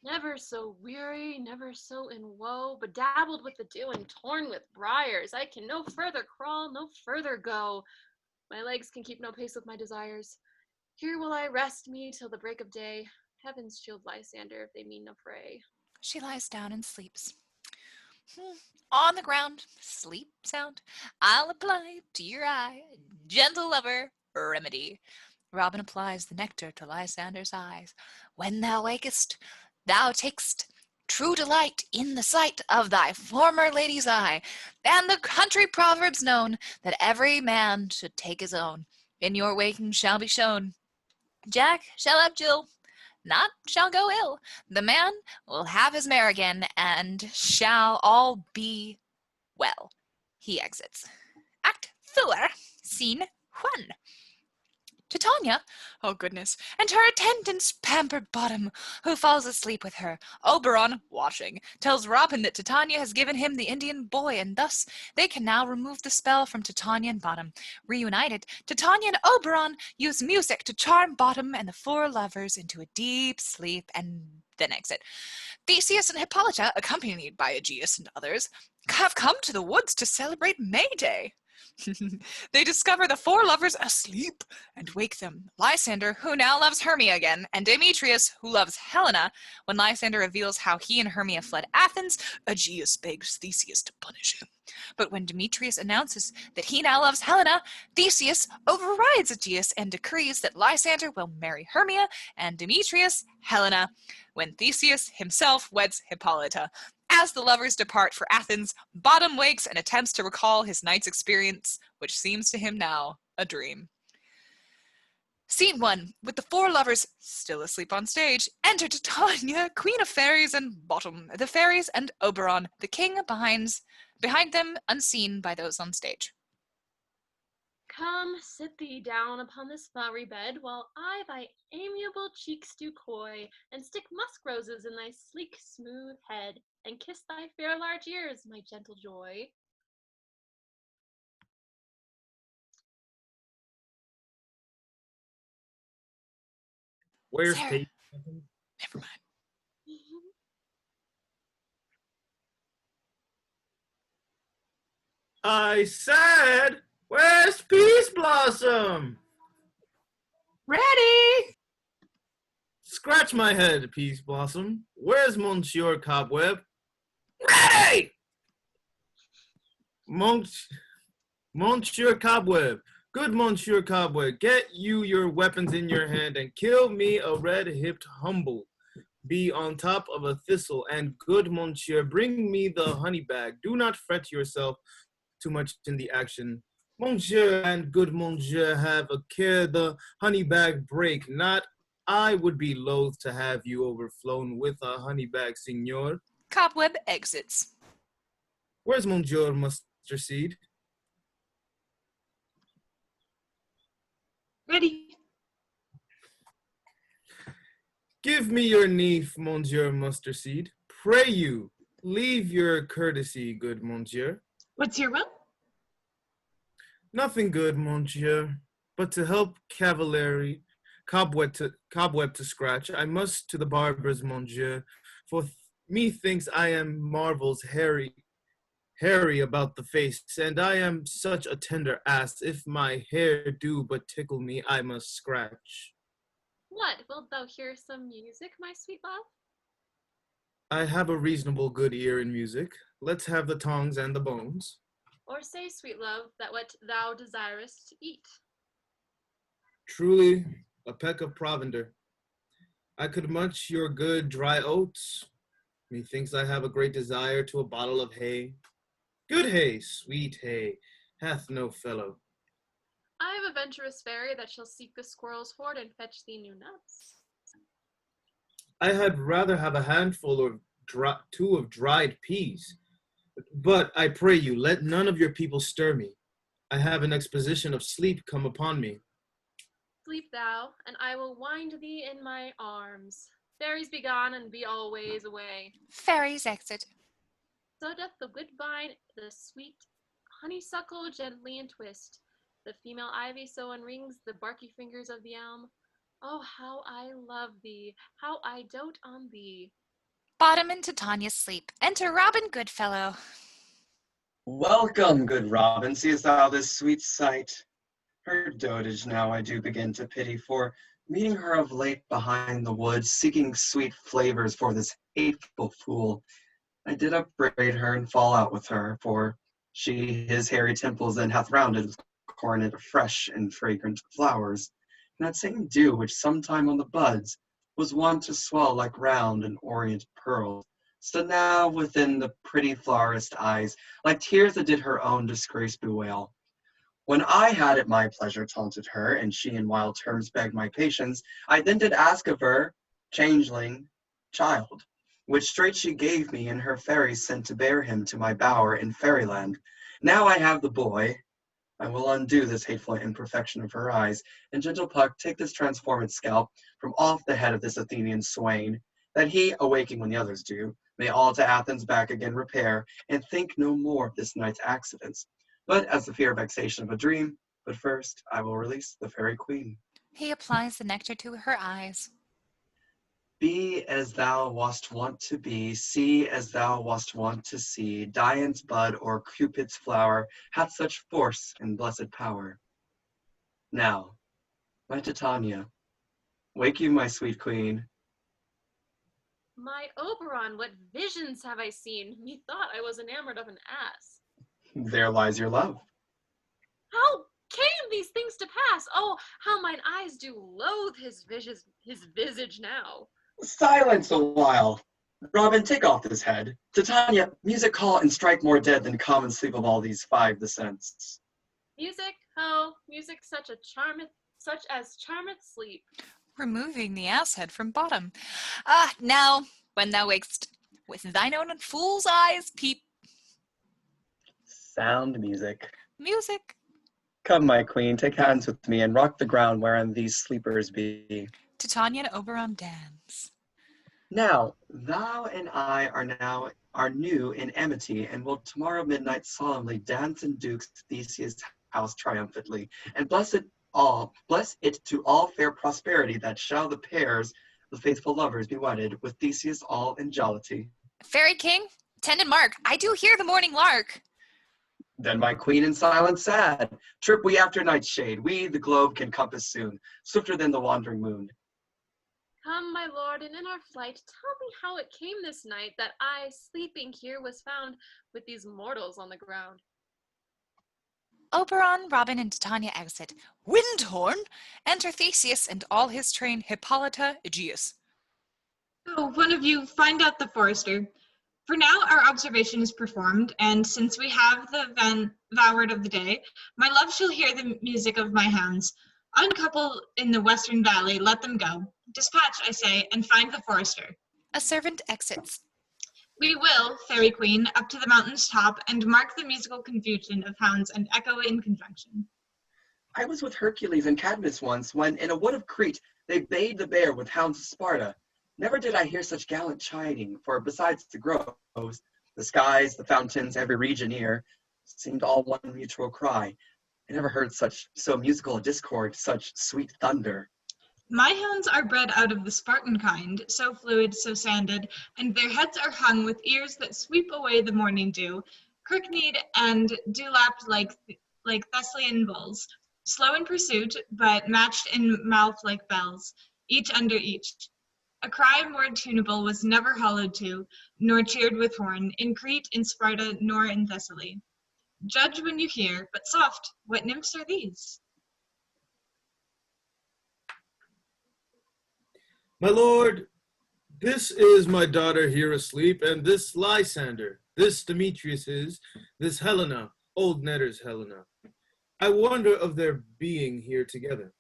E: Never so weary, never so in woe, bedabbled with the dew and torn with briars. I can no further crawl, no further go. My legs can keep no pace with my desires. Here will I rest me till the break of day. Heavens shield Lysander if they mean no fray.
A: She lies down and sleeps. On the ground, sleep sound, I'll apply to your eye, gentle lover, remedy. Robin applies the nectar to Lysander's eyes. When thou wakest, thou takest true delight in the sight of thy former lady's eye, and the country proverbs known, that every man should take his own, in your waking shall be shown. Jack shall have Jill, not shall go ill. The man will have his mare again, and shall all be well. He exits. Act 4, Scene 1. Titania, oh goodness, and her attendant's pampered bottom, who falls asleep with her. Oberon, watching, tells Robin that Titania has given him the Indian boy, and thus they can now remove the spell from Titania and Bottom. Reunited, Titania and Oberon use music to charm Bottom and the four lovers into a deep sleep and then exit. Theseus and Hippolyta, accompanied by Aegeus and others, have come to the woods to celebrate May Day. They discover the four lovers asleep and wake them. Lysander, who now loves Hermia again, and Demetrius, who loves Helena. When Lysander reveals how he and Hermia fled Athens, Aegeus begs Theseus to punish him. But when Demetrius announces that he now loves Helena, Theseus overrides Aegeus and decrees that Lysander will marry Hermia and Demetrius Helena, when Theseus himself weds Hippolyta. As the lovers depart for Athens, Bottom wakes and attempts to recall his night's experience, which seems to him now a dream. Scene 1. With the four lovers still asleep on stage, enter Titania, Queen of Fairies, and Bottom, the fairies, and Oberon, the king, behind them, unseen by those on stage.
E: Come, sit thee down upon this flowery bed, while I thy amiable cheeks do coy, and stick musk roses in thy sleek, smooth head, and kiss thy fair large ears, my gentle joy.
D: Where's
A: Sarah.
D: Pete?
A: Never mind.
D: I said, where's Peace Blossom?
G: Ready?
D: Scratch my head, Peace Blossom. Where's Monsieur Cobweb? Ready! Monsieur Cobweb. Good Monsieur Cobweb, get you your weapons in your hand and kill me a red-hipped humble. Be on top of a thistle, and good Monsieur, bring me the honey bag. Do not fret yourself too much in the action. Monsieur and good Monsieur have a care the honey bag break. Not I would be loath to have you overflown with a honey bag, Signor.
A: Cobweb exits.
D: Where's Monsieur Mustard Seed?
B: Ready.
D: Give me your niece, Monsieur Mustard Seed. Pray you, leave your courtesy, good Monsieur.
B: What's your will?
D: Nothing good, Monsieur, but to help cavalry cobweb to scratch, I must to the barber's, Monsieur, for methinks I am marvels hairy about the face, and I am such a tender ass, if my hair do but tickle me, I must scratch.
E: What, wilt thou hear some music, my sweet love?
D: I have a reasonable good ear in music. Let's have the tongs and the bones.
E: Or say, sweet love, that what thou desirest to eat.
D: Truly, a peck of provender. I could munch your good dry oats. Methinks I have a great desire to a bottle of hay. Good hay, sweet hay, hath no fellow.
E: I am a venturous fairy that shall seek the squirrel's hoard and fetch thee new nuts.
D: I had rather have a handful or two of dried peas. But I pray you, let none of your people stir me. I have an exposition of sleep come upon me.
E: Sleep thou, and I will wind thee in my arms. Fairies be gone, and be always away.
A: Fairies exit.
E: So doth the woodbine the sweet honeysuckle gently entwist. The female ivy so unrings the barky fingers of the elm. Oh, how I love thee, how I dote on thee.
A: Bottom and Titania sleep. Enter Robin Goodfellow.
C: Welcome, good Robin, seest thou this sweet sight? Her dotage now I do begin to pity, for meeting her of late behind the woods, seeking sweet flavors for this hateful fool, I did upbraid her and fall out with her, for she his hairy temples then hath rounded with coronet of fresh and fragrant flowers, and that same dew which sometime on the buds was wont to swell like round and orient pearls, stood now within the pretty florist eyes, like tears that did her own disgrace bewail. When I had at my pleasure taunted her, and she in wild terms begged my patience, I then did ask of her, changeling, child, which straight she gave me, and her fairies sent to bear him to my bower in fairyland. Now I have the boy, I will undo this hateful imperfection of her eyes, and gentle Puck, take this transformed scalp from off the head of this Athenian swain, that he, awaking when the others do, may all to Athens back again repair, and think no more of this night's accidents, but as the fear vexation of a dream. But first I will release the fairy queen.
A: He applies the nectar to her eyes.
C: Be as thou wast wont to be, see as thou wast wont to see. Dian's bud or Cupid's flower hath such force and blessed power. Now, my Titania, wake you, my sweet queen.
E: My Oberon, what visions have I seen? Methought I was enamored of an ass.
C: There lies your love.
E: How came these things to pass? Oh, how mine eyes do loathe his visage now.
C: Silence a while. Robin, take off this head. Titania, music call and strike more dead than common sleep of all these five the sense.
E: Music, oh, music such as charmeth sleep.
A: Removing the ass head from bottom. Now, when thou wakest, with thine own fool's eyes peep.
C: Sound music.
A: Music.
C: Come, my queen, take hands with me and rock the ground wherein these sleepers be.
A: Titania and Oberon dance.
C: Now, thou and I are new in amity, and will tomorrow midnight solemnly dance in Duke's Theseus' house triumphantly, and bless it to all fair prosperity, that shall the pairs, the faithful lovers, be wedded with Theseus all in jollity.
A: Fairy King, tend and mark, I do hear the morning lark.
C: Then my queen in silence sad, trip we after night's shade, we the globe can compass soon, swifter than the wandering moon.
E: Come, my lord, and in our flight, tell me how it came this night that I, sleeping here, was found with these mortals on the ground.
A: Oberon, Robin, and Titania exit. Windhorn, enter Theseus and all his train, Hippolyta, Aegeus.
B: So, one of you find out the forester. For now, our observation is performed, and since we have the voward of the day, my love shall hear the music of my hounds. Uncouple in the western valley, let them go. Dispatch, I say, and find the forester.
A: A servant exits.
B: We will, fairy queen, up to the mountain's top, and mark the musical confusion of hounds and echo in conjunction.
C: I was with Hercules and Cadmus once, when in a wood of Crete they bayed the bear with hounds of Sparta. Never did I hear such gallant chiding, for besides the groves, the skies, the fountains, every region near, seemed all one mutual cry. I never heard so musical a discord, such sweet thunder.
B: My hounds are bred out of the Spartan kind, so fluid, so sanded, and their heads are hung with ears that sweep away the morning dew, crook-kneed and dew-lapped like Thessalian bulls, slow in pursuit, but matched in mouth like bells, each under each. A cry more tunable was never hollowed to, nor cheered with horn, in Crete, in Sparta, nor in Thessaly. Judge when you hear, but soft, what nymphs are these?
D: My lord, this is my daughter here asleep, and this Lysander, this Demetrius is, this Helena, old Netter's Helena. I wonder of their being here together.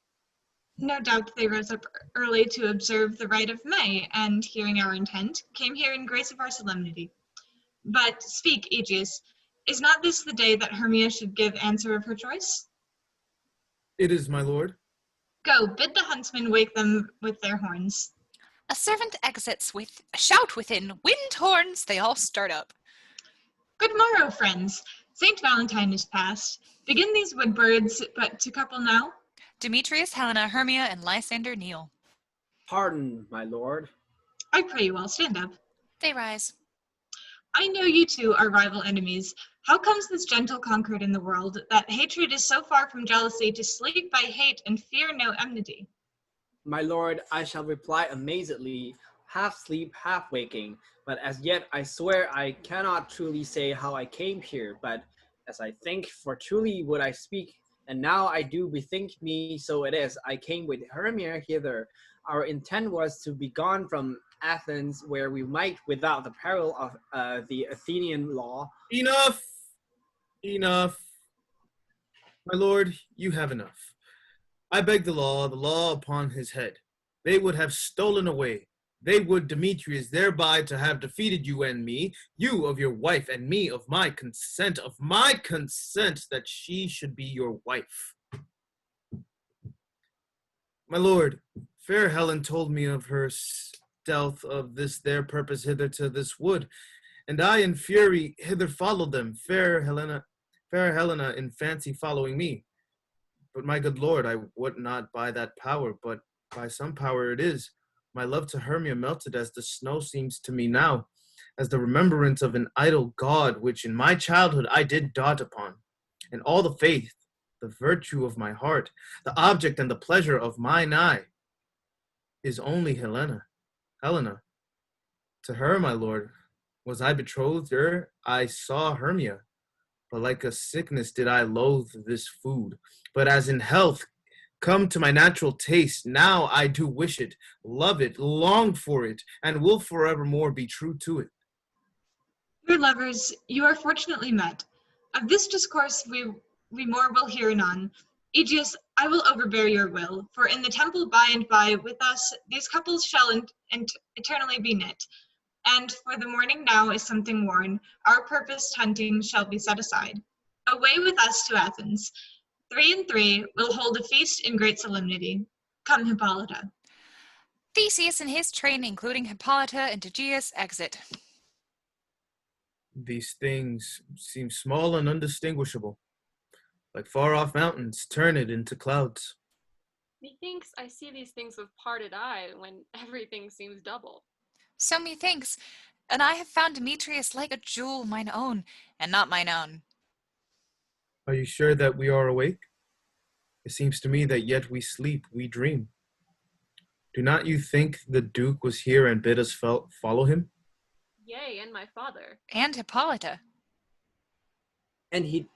B: No doubt they rose up early to observe the rite of May, and hearing our intent, came here in grace of our solemnity. But speak, Aegeus, is not this the day that Hermia should give answer of her choice?
D: It is, my lord.
B: Go, bid the huntsmen wake them with their horns.
A: A servant exits with a shout within. Wind horns, they all start up.
B: Good morrow, friends. Saint Valentine is past. Begin these wood birds but to couple now?
A: Demetrius, Helena, Hermia, and Lysander kneel.
G: Pardon, my lord.
B: I pray you all stand up.
A: They rise.
B: I know you two are rival enemies. How comes this gentle concord in the world, that hatred is so far from jealousy to sleep by hate and fear no enmity?
G: My lord, I shall reply amazedly, half sleep, half waking, but as yet I swear I cannot truly say how I came here, but as I think, for truly would I speak, and now I do bethink me, so it is, I came with Hermia hither. Our intent was to be gone from Athens, where we might, without the peril of the Athenian law.
D: Enough! Enough. My lord, you have enough. I beg the law upon his head. They would have stolen away. They would, Demetrius, thereby to have defeated you and me, you of your wife, and me of my consent, that she should be your wife. My lord, fair Helen told me of her stealth of this their purpose hither to this wood, and I in fury hither followed them, fair Helena in fancy following me. But my good lord, I would not by that power, but by some power it is. My love to Hermia melted as the snow seems to me now, as the remembrance of an idol god which in my childhood I did dot upon, and all the faith, the virtue of my heart, the object and the pleasure of my Nigh, is only Helena. To her, my lord, was I betrothed ere I saw Hermia. But like a sickness did I loathe this food. But as in health come to my natural taste, now I do wish it, love it, long for it, and will forevermore be true to it.
B: Dear lovers, you are fortunately met. Of this discourse we more will hear anon. Aegeus, I will overbear your will, for in the temple by and by with us these couples shall eternally be knit. And for the morning now is something worn, our purposed hunting shall be set aside. Away with us to Athens. 3 and 3 will hold a feast in great solemnity. Come, Hippolyta.
A: Theseus and his train, including Hippolyta and Aegeus, exit.
D: These things seem small and undistinguishable, like far-off mountains, turn it into clouds.
E: Methinks I see these things with parted eye when everything seems double.
A: So methinks, and I have found Demetrius like a jewel mine own, and not mine own.
D: Are you sure that we are awake? It seems to me that yet we sleep, we dream. Do not you think the Duke was here and bid us follow him?
E: Yea, and my father.
A: And Hippolyta.
G: And he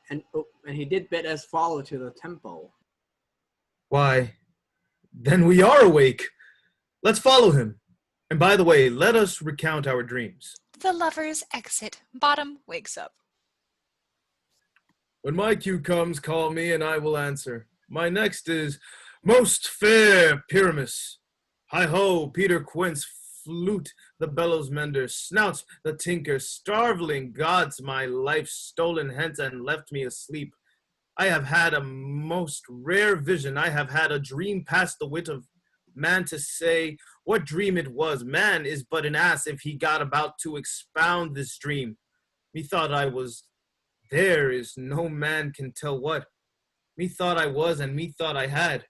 G: did bid us follow to the temple.
D: Why, then we are awake. Let's follow him. And by the way, let us recount our dreams.
A: The lovers exit. Bottom wakes up.
D: When my cue comes, call me and I will answer. My next is, most fair Pyramus. Hi-ho, Peter Quince, flute the bellows mender, snouts the tinker, starveling gods, my life stolen hence and left me asleep. I have had a most rare vision. I have had a dream past the wit of man to say what dream it was. Man is but an ass if he got about to expound this dream. Methought I was, there is no man can tell what. Methought I was, and methought I had.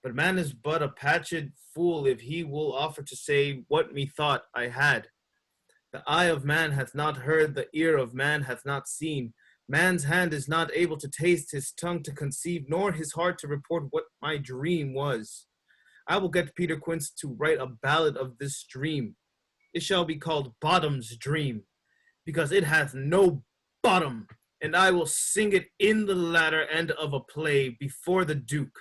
D: But man is but a patched fool if he will offer to say what methought I had. The eye of man hath not heard, the ear of man hath not seen. Man's hand is not able to taste, his tongue to conceive, nor his heart to report what my dream was. I will get Peter Quince to write a ballad of this dream. It shall be called Bottom's Dream, because it hath no bottom. and I will sing it in the latter end of a play before the Duke.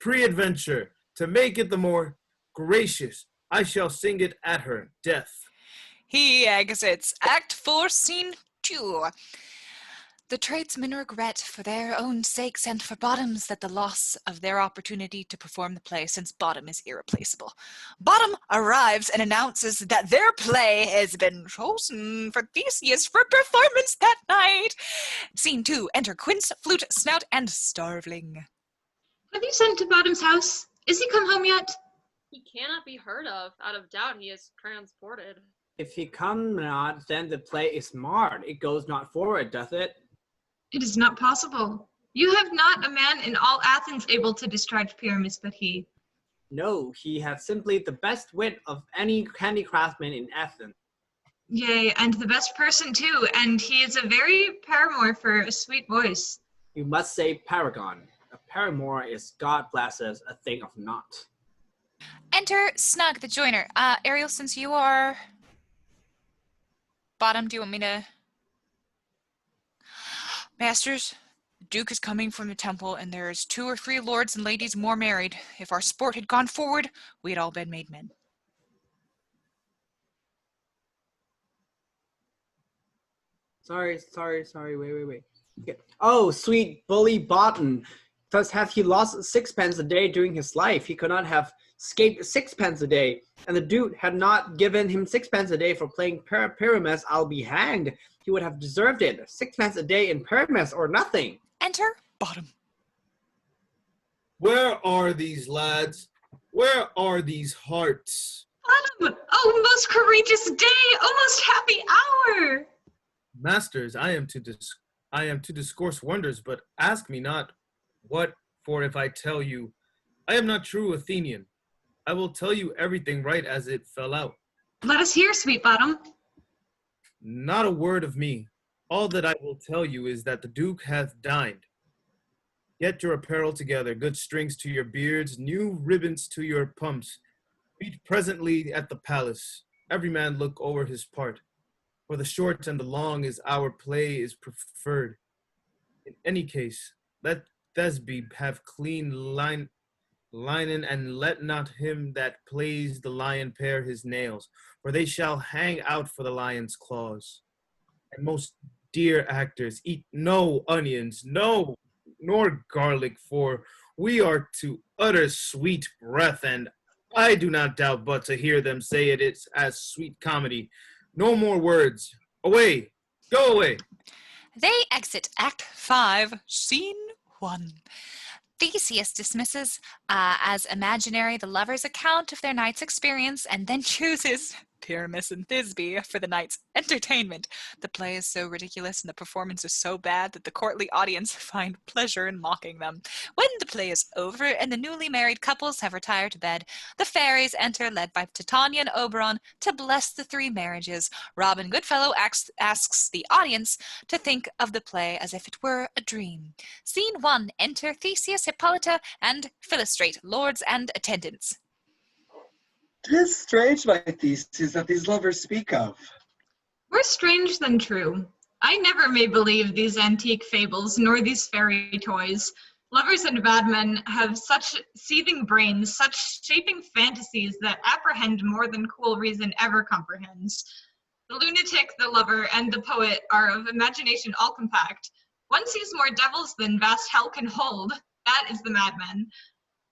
D: Pre-adventure, to make it the more gracious, I shall sing it at her death.
A: He exits. Act 4, Scene 2. The tradesmen regret for their own sakes and for Bottom's that the loss of their opportunity to perform the play, since Bottom is irreplaceable. Bottom arrives and announces that their play has been chosen for Theseus for performance that night. Scene 2. Enter Quince, Flute, Snout, and Starveling.
B: Have you sent to Bottom's house? Is he come home yet?
E: He cannot be heard of. Out of doubt, he is transported.
G: If he come not, then the play is marred. It goes not forward, doth it?
B: It is not possible. You have not a man in all Athens able to discharge Pyramus but he.
G: No, he hath simply the best wit of any handicraftsman in Athens.
B: Yea, and the best person too, and he is a very paramour for a sweet voice.
G: You must say paragon. A paramour is, God blesses, a thing of naught.
A: Enter Snug, the joiner. Ariel, since you are Bottom, do you want me to... Masters, the Duke is coming from the temple, and there's 2 or 3 lords and ladies more married. If our sport had gone forward, we had all been made men.
G: Sorry, wait. Okay. Oh, sweet bully Bottom. Thus hath he lost 6 pence a day during his life. He could not have escaped 6 pence a day. And the Duke had not given him 6 pence a day for playing Pyramus, I'll be hanged. He would have deserved it. 6 pence a day in Pyramus or nothing.
A: Enter Bottom.
D: Where are these lads? Where are these hearts?
B: Bottom! Oh, most courageous day! Oh, most happy hour!
D: Masters, I am to discourse wonders, but ask me not what, for if I tell you, I am not true Athenian. I will tell you everything right as it fell out.
B: Let us hear, sweet Bottom.
D: Not a word of me. All that I will tell you is that the Duke hath dined. Get your apparel together, good strings to your beards, new ribbons to your pumps. Meet presently at the palace. Every man look over his part. For the short and the long is our play is preferred. In any case, let Thesbe have clean linen, and let not him that plays the lion pare his nails, for they shall hang out for the lion's claws. And most dear actors, eat no onions, no, nor garlic, for we are to utter sweet breath, and I do not doubt but to hear them say it is as sweet comedy. No more words. Away! Go away!
A: They exit Act 5, Scene 1. Theseus dismisses as imaginary the lovers' account of their night's experience and then chooses Pyramus and Thisbe for the night's entertainment. The play is so ridiculous and the performance is so bad that the courtly audience find pleasure in mocking them. When the play is over and the newly married couples have retired to bed, the fairies enter, led by Titania and Oberon, to bless the 3 marriages. Robin Goodfellow asks the audience to think of the play as if it were a dream. Scene 1. Enter Theseus, Hippolyta, and Philostrate, lords and attendants.
C: 'Tis strange, my Theseus, that these lovers speak of.
B: More strange than true. I never may believe these antique fables, nor these fairy toys. Lovers and bad men have such seething brains, such shaping fantasies that apprehend more than cool reason ever comprehends. The lunatic, the lover, and the poet are of imagination all compact. One sees more devils than vast hell can hold. That is the madman.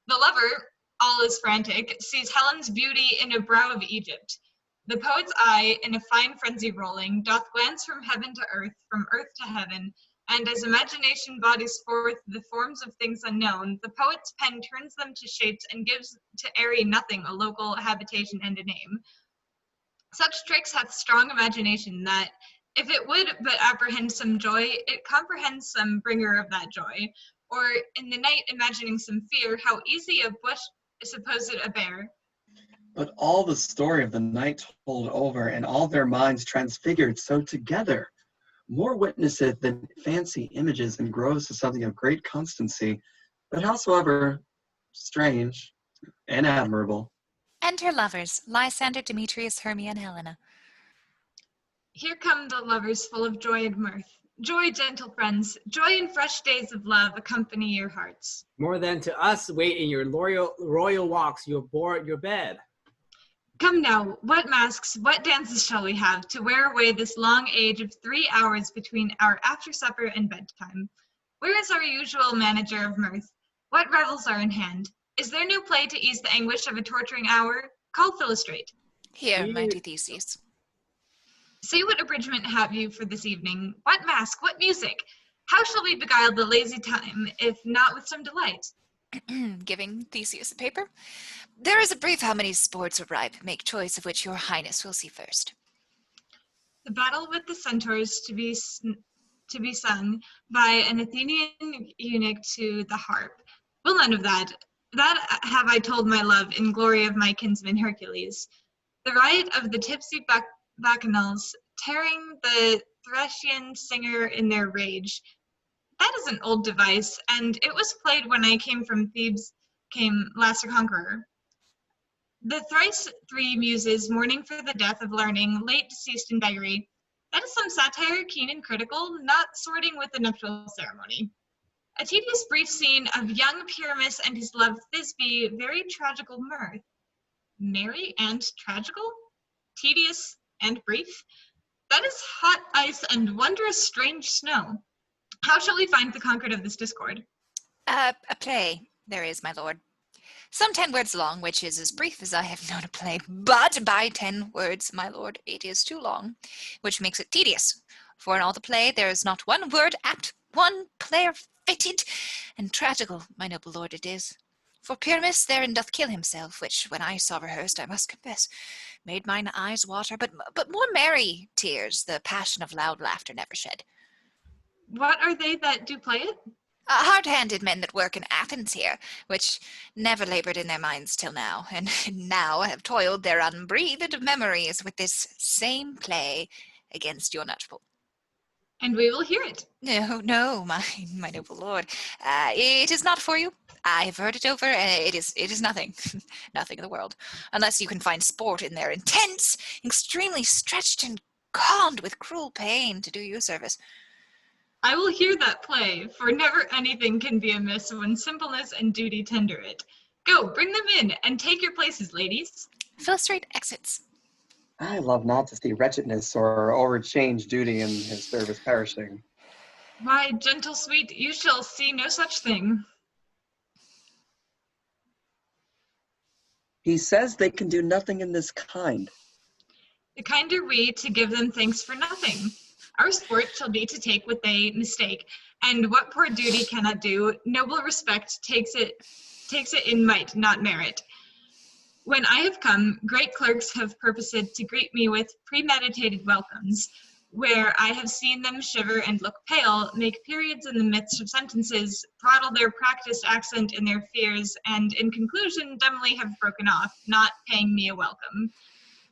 B: The lover, all is frantic, sees Helen's beauty in a brow of Egypt. The poet's eye, in a fine frenzy rolling, doth glance from heaven to earth, from earth to heaven, and as imagination bodies forth the forms of things unknown, the poet's pen turns them to shapes and gives to airy nothing a local habitation and a name. Such tricks hath strong imagination that, if it would but apprehend some joy, it comprehends some bringer of that joy. Or in the night imagining some fear, how easy a bush suppose it a bear.
C: But all the story of the night told over, and all their minds transfigured so together, more witnesseth than fancy images, and grows to something of great constancy, but howsoever strange and admirable.
A: Enter lovers, Lysander, Demetrius, Hermia, and Helena.
B: Here come the lovers full of joy and mirth. Joy, gentle friends, joy and fresh days of love accompany your hearts.
G: More than to us wait in your royal walks, your board, your bed.
B: Come now, what masks, what dances shall we have to wear away this long age of 3 hours between our after supper and bedtime? Where is our usual manager of mirth? What revels are in hand? Is there no play to ease the anguish of a torturing hour? Call Philostrate.
A: Here, mighty Theseus.
B: Say what abridgment have you for this evening? What mask? What music? How shall we beguile the lazy time, if not with some delight?
A: Giving Theseus a paper. There is a brief how many sports are ripe. Make choice of which your highness will see first.
B: The battle with the centaurs to be sung by an Athenian eunuch to the harp. Well, none of that. That have I told my love in glory of my kinsman Hercules. The riot of the tipsy bacchanals, tearing the Thracian singer in their rage. That is an old device, and it was played when I came from Thebes, came last a conqueror. The thrice three muses mourning for the death of learning, late deceased in beggary. That is some satire, keen and critical, not sorting with the nuptial ceremony. A tedious brief scene of young Pyramus and his love Thisbe, very tragical mirth. Merry and tragical? Tedious and brief? That is hot ice and wondrous strange snow. How shall we find the concord of this discord?
A: A play there is, my lord. Some 10 words long, which is as brief as I have known a play, but by 10 words, my lord, it is too long, which makes it tedious. For in all the play there is not one word apt, one player fitted, and tragical, my noble lord, it is. For Pyramus therein doth kill himself, which, when I saw rehearsed, I must confess, made mine eyes water, but more merry tears the passion of loud laughter never shed.
B: What are they that do play it?
A: Hard-handed men that work in Athens here, which never laboured in their minds till now, and now have toiled their unbreathed memories with this same play against your nuptial.
B: And we will hear it.
A: No, my noble lord. It is not for you. I have heard it over, and it is nothing, nothing in the world, unless you can find sport in their intense, extremely stretched and gaunt with cruel pain to do you service.
B: I will hear that play, for never anything can be amiss when simpleness and duty tender it. Go, bring them in, and take your places, ladies.
A: Philostrate exits.
C: I love not to see wretchedness or overchange duty in his service perishing.
B: My gentle sweet, you shall see no such thing.
C: He says they can do nothing in this kind.
B: The kinder we to give them thanks for nothing. Our sport shall be to take what they mistake, and what poor duty cannot do, noble respect takes it in might, not merit. When I have come, great clerks have purposed to greet me with premeditated welcomes, where I have seen them shiver and look pale, make periods in the midst of sentences, throttle their practiced accent in their fears, and in conclusion dumbly have broken off, not paying me a welcome.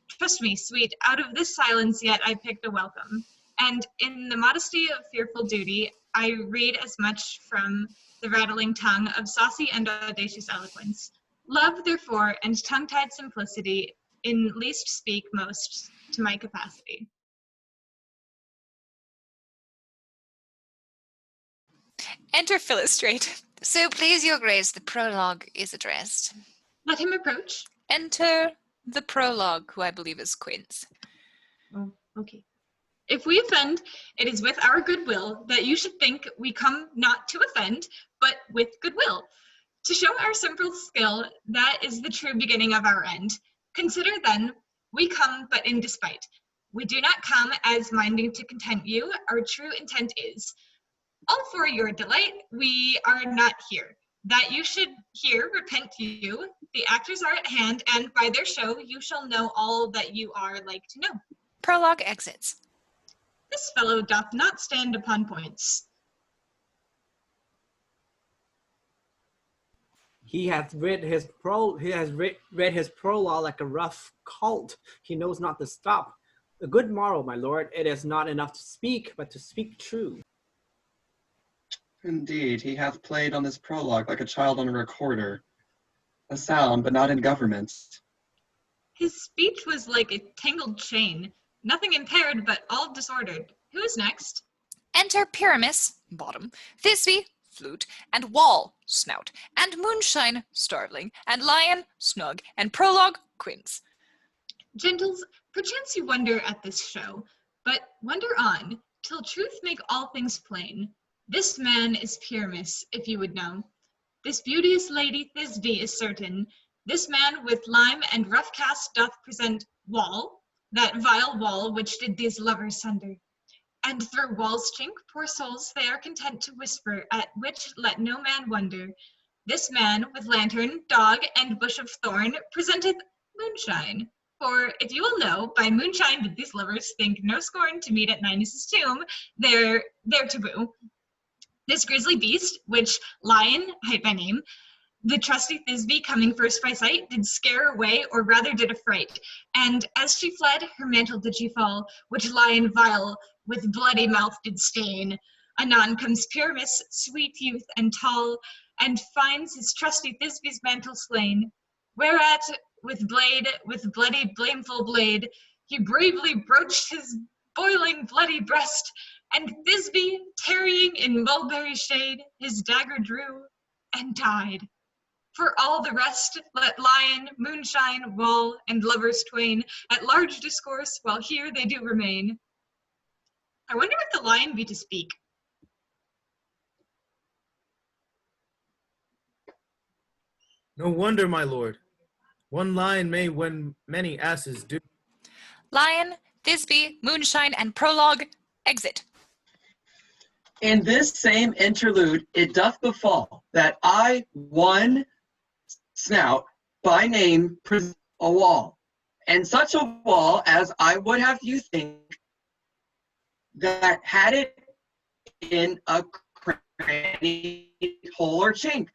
B: Trust me, sweet, out of this silence yet I picked a welcome. And in the modesty of fearful duty, I read as much from the rattling tongue of saucy and audacious eloquence. Love, therefore, and tongue-tied simplicity, in least speak most to my capacity.
A: Enter Philostrate. So please your grace, the prologue is addressed.
B: Let him approach.
A: Enter the prologue, who I believe is Quince.
B: Oh, okay. If we offend, it is with our goodwill that you should think we come not to offend, but with goodwill. To show our simple skill, that is the true beginning of our end. Consider then, we come but in despite. We do not come as minding to content you, our true intent is. All for your delight, we are not here. That you should hear, repent you. The actors are at hand, and by their show you shall know all that you are like to know.
A: Prologue exits.
B: This fellow doth not stand upon points.
G: He hath read his prologue like a rough colt. He knows not to stop. A good moral, my lord. It is not enough to speak, but to speak true.
C: Indeed, he hath played on this prologue like a child on a recorder. A sound, but not in government.
B: His speech was like a tangled chain, nothing impaired, but all disordered. Who is next?
A: Enter Pyramus, bottom, Thisbe, flute, and Wall, snout, and Moonshine, starveling, and Lion, snug, and Prologue, quince.
B: Gentles, perchance you wonder at this show, but wonder on, till truth make all things plain. This man is Pyramus, if you would know. This beauteous lady Thisbe is certain. This man with lime and rough cast doth present Wall, that vile Wall which did these lovers sunder. And through Wall's chink, poor souls, they are content to whisper, at which let no man wonder. This man with lantern, dog, and bush of thorn presenteth Moonshine. For if you will know, by moonshine did these lovers think no scorn to meet at Ninus' tomb, their taboo. This grisly beast, which Lion hight by name, the trusty Thisbe coming first by sight, did scare away, or rather did affright. And as she fled, her mantle did she fall, which Lion vile with bloody mouth did stain. Anon comes Pyramus, sweet youth and tall, and finds his trusty Thisbe's mantle slain. Whereat, with bloody blameful blade, he bravely broached his boiling bloody breast, and Thisbe, tarrying in mulberry shade, his dagger drew and died. For all the rest, let Lion, Moonshine, Wall, and lovers twain at large discourse, while here they do remain. I wonder if the Lion be to speak.
D: No wonder, my lord. One lion may when many asses do.
A: Lion, Thisbe, Moonshine, and Prologue, exit.
C: In this same interlude, it doth befall that I, one snout, by name present a wall, and such a wall as I would have you think that had it in a cranny, hole, or chink,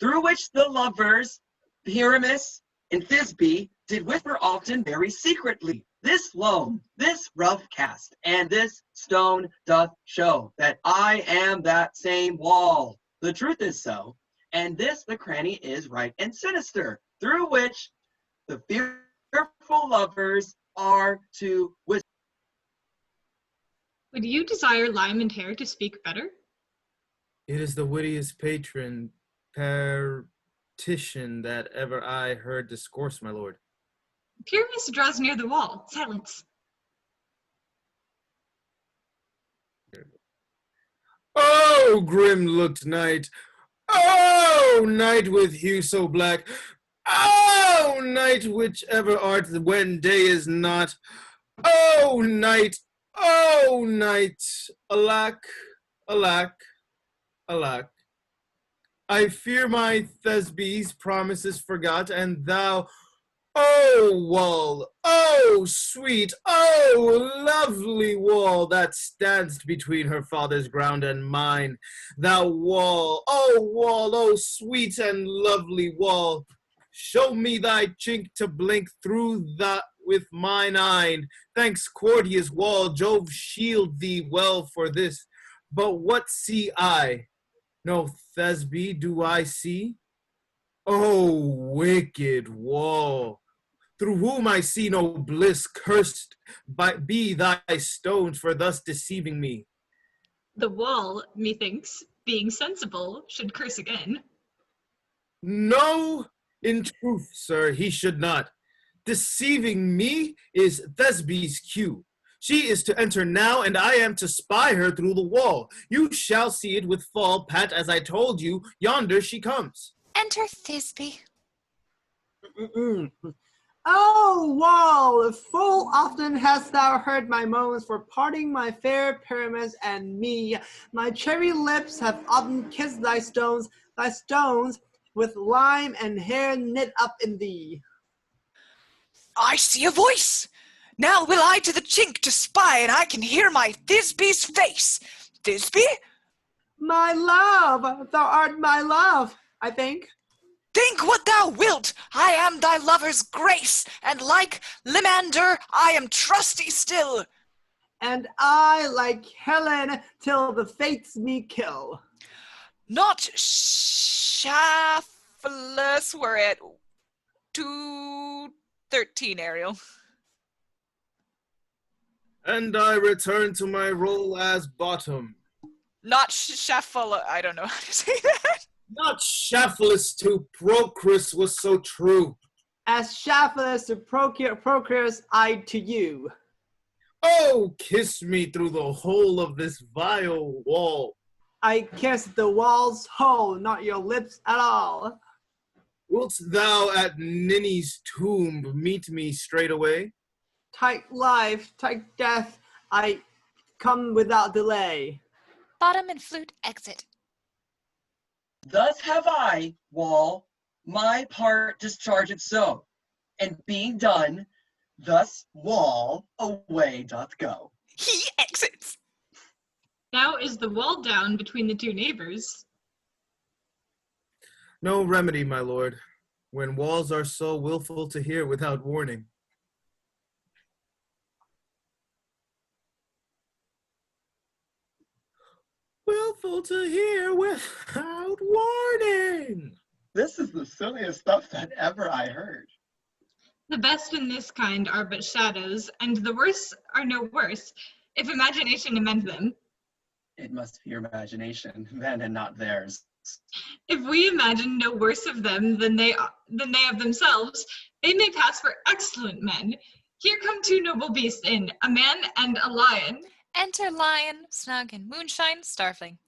C: through which the lovers, Pyramus and Thisbe, did whisper often very secretly. This loam, this rough cast, and this stone doth show that I am that same Wall. The truth is so, and this the cranny is right and sinister, through which the fearful lovers are to whisper.
B: Would you desire Lime and Hair to speak better?
D: It is the wittiest patron partition that ever I heard discourse, my lord.
B: Pyramus draws near the wall. Silence.
D: Oh, grim-looked night! Oh, night with hue so black! Oh, night whichever art when day is not! Oh, night! Oh, night! Alack, alack, alack! I fear my Thisbe's promises forgot, and thou, oh, Wall, oh, sweet, oh, lovely Wall, that standst between her father's ground and mine, thou Wall, oh, sweet and lovely Wall, show me thy chink to blink through that with mine eye. Thanks, courteous Wall, Jove shield thee well for this, but what see I? No Thisbe do I see? Oh, wicked Wall, through whom I see no bliss, cursed be thy stones for thus deceiving me.
B: The Wall, methinks, being sensible, should curse again.
D: No, in truth, sir, he should not. Deceiving me is Thisbe's cue. She is to enter now, and I am to spy her through the wall. You shall see it with fall, Pat, as I told you. Yonder she comes.
A: Enter Thisbe.
G: Oh, Wall, full often hast thou heard my moans for parting my fair Pyramus and me. My cherry lips have often kissed thy stones with lime and hair knit up in thee.
A: I see a voice. Now will I to the chink to spy, and I can hear my Thisbe's face. Thisbe?
G: My love, thou art my love, I think.
A: Think what thou wilt. I am thy lover's grace, and like Limander, I am trusty still.
G: And I, like Helen, till the fates me kill.
A: Not shaftless. We're at 213, Ariel.
D: And I return to my role as bottom.
A: Not Shafala. I don't know how to say that.
D: Not Shaphalus to Procris was so true.
G: As Shaphalus to Procris I to you.
D: Oh, kiss me through the hole of this vile wall.
G: I kiss the wall's hole, not your lips at all.
D: Wilt thou at Ninny's tomb meet me straightway?
G: Take life, take death, I come without delay.
A: Bottom and flute exit.
C: Thus have I, wall, my part discharged so, and being done, thus wall away doth go.
A: He exits.
B: Now is the wall down between the two neighbors.
D: No remedy, my lord, when walls are so willful to hear without warning. Willful to hear without warning.
C: This is the silliest stuff that ever I heard.
B: The best in this kind are but shadows, and the worst are no worse, if imagination amend them.
C: It must be your imagination, then, and not theirs.
B: If we imagine no worse of them than they of themselves, they may pass for excellent men. Here come two noble beasts in, a man and a lion.
A: Enter Lion, Snug, and Moonshine, Starfling.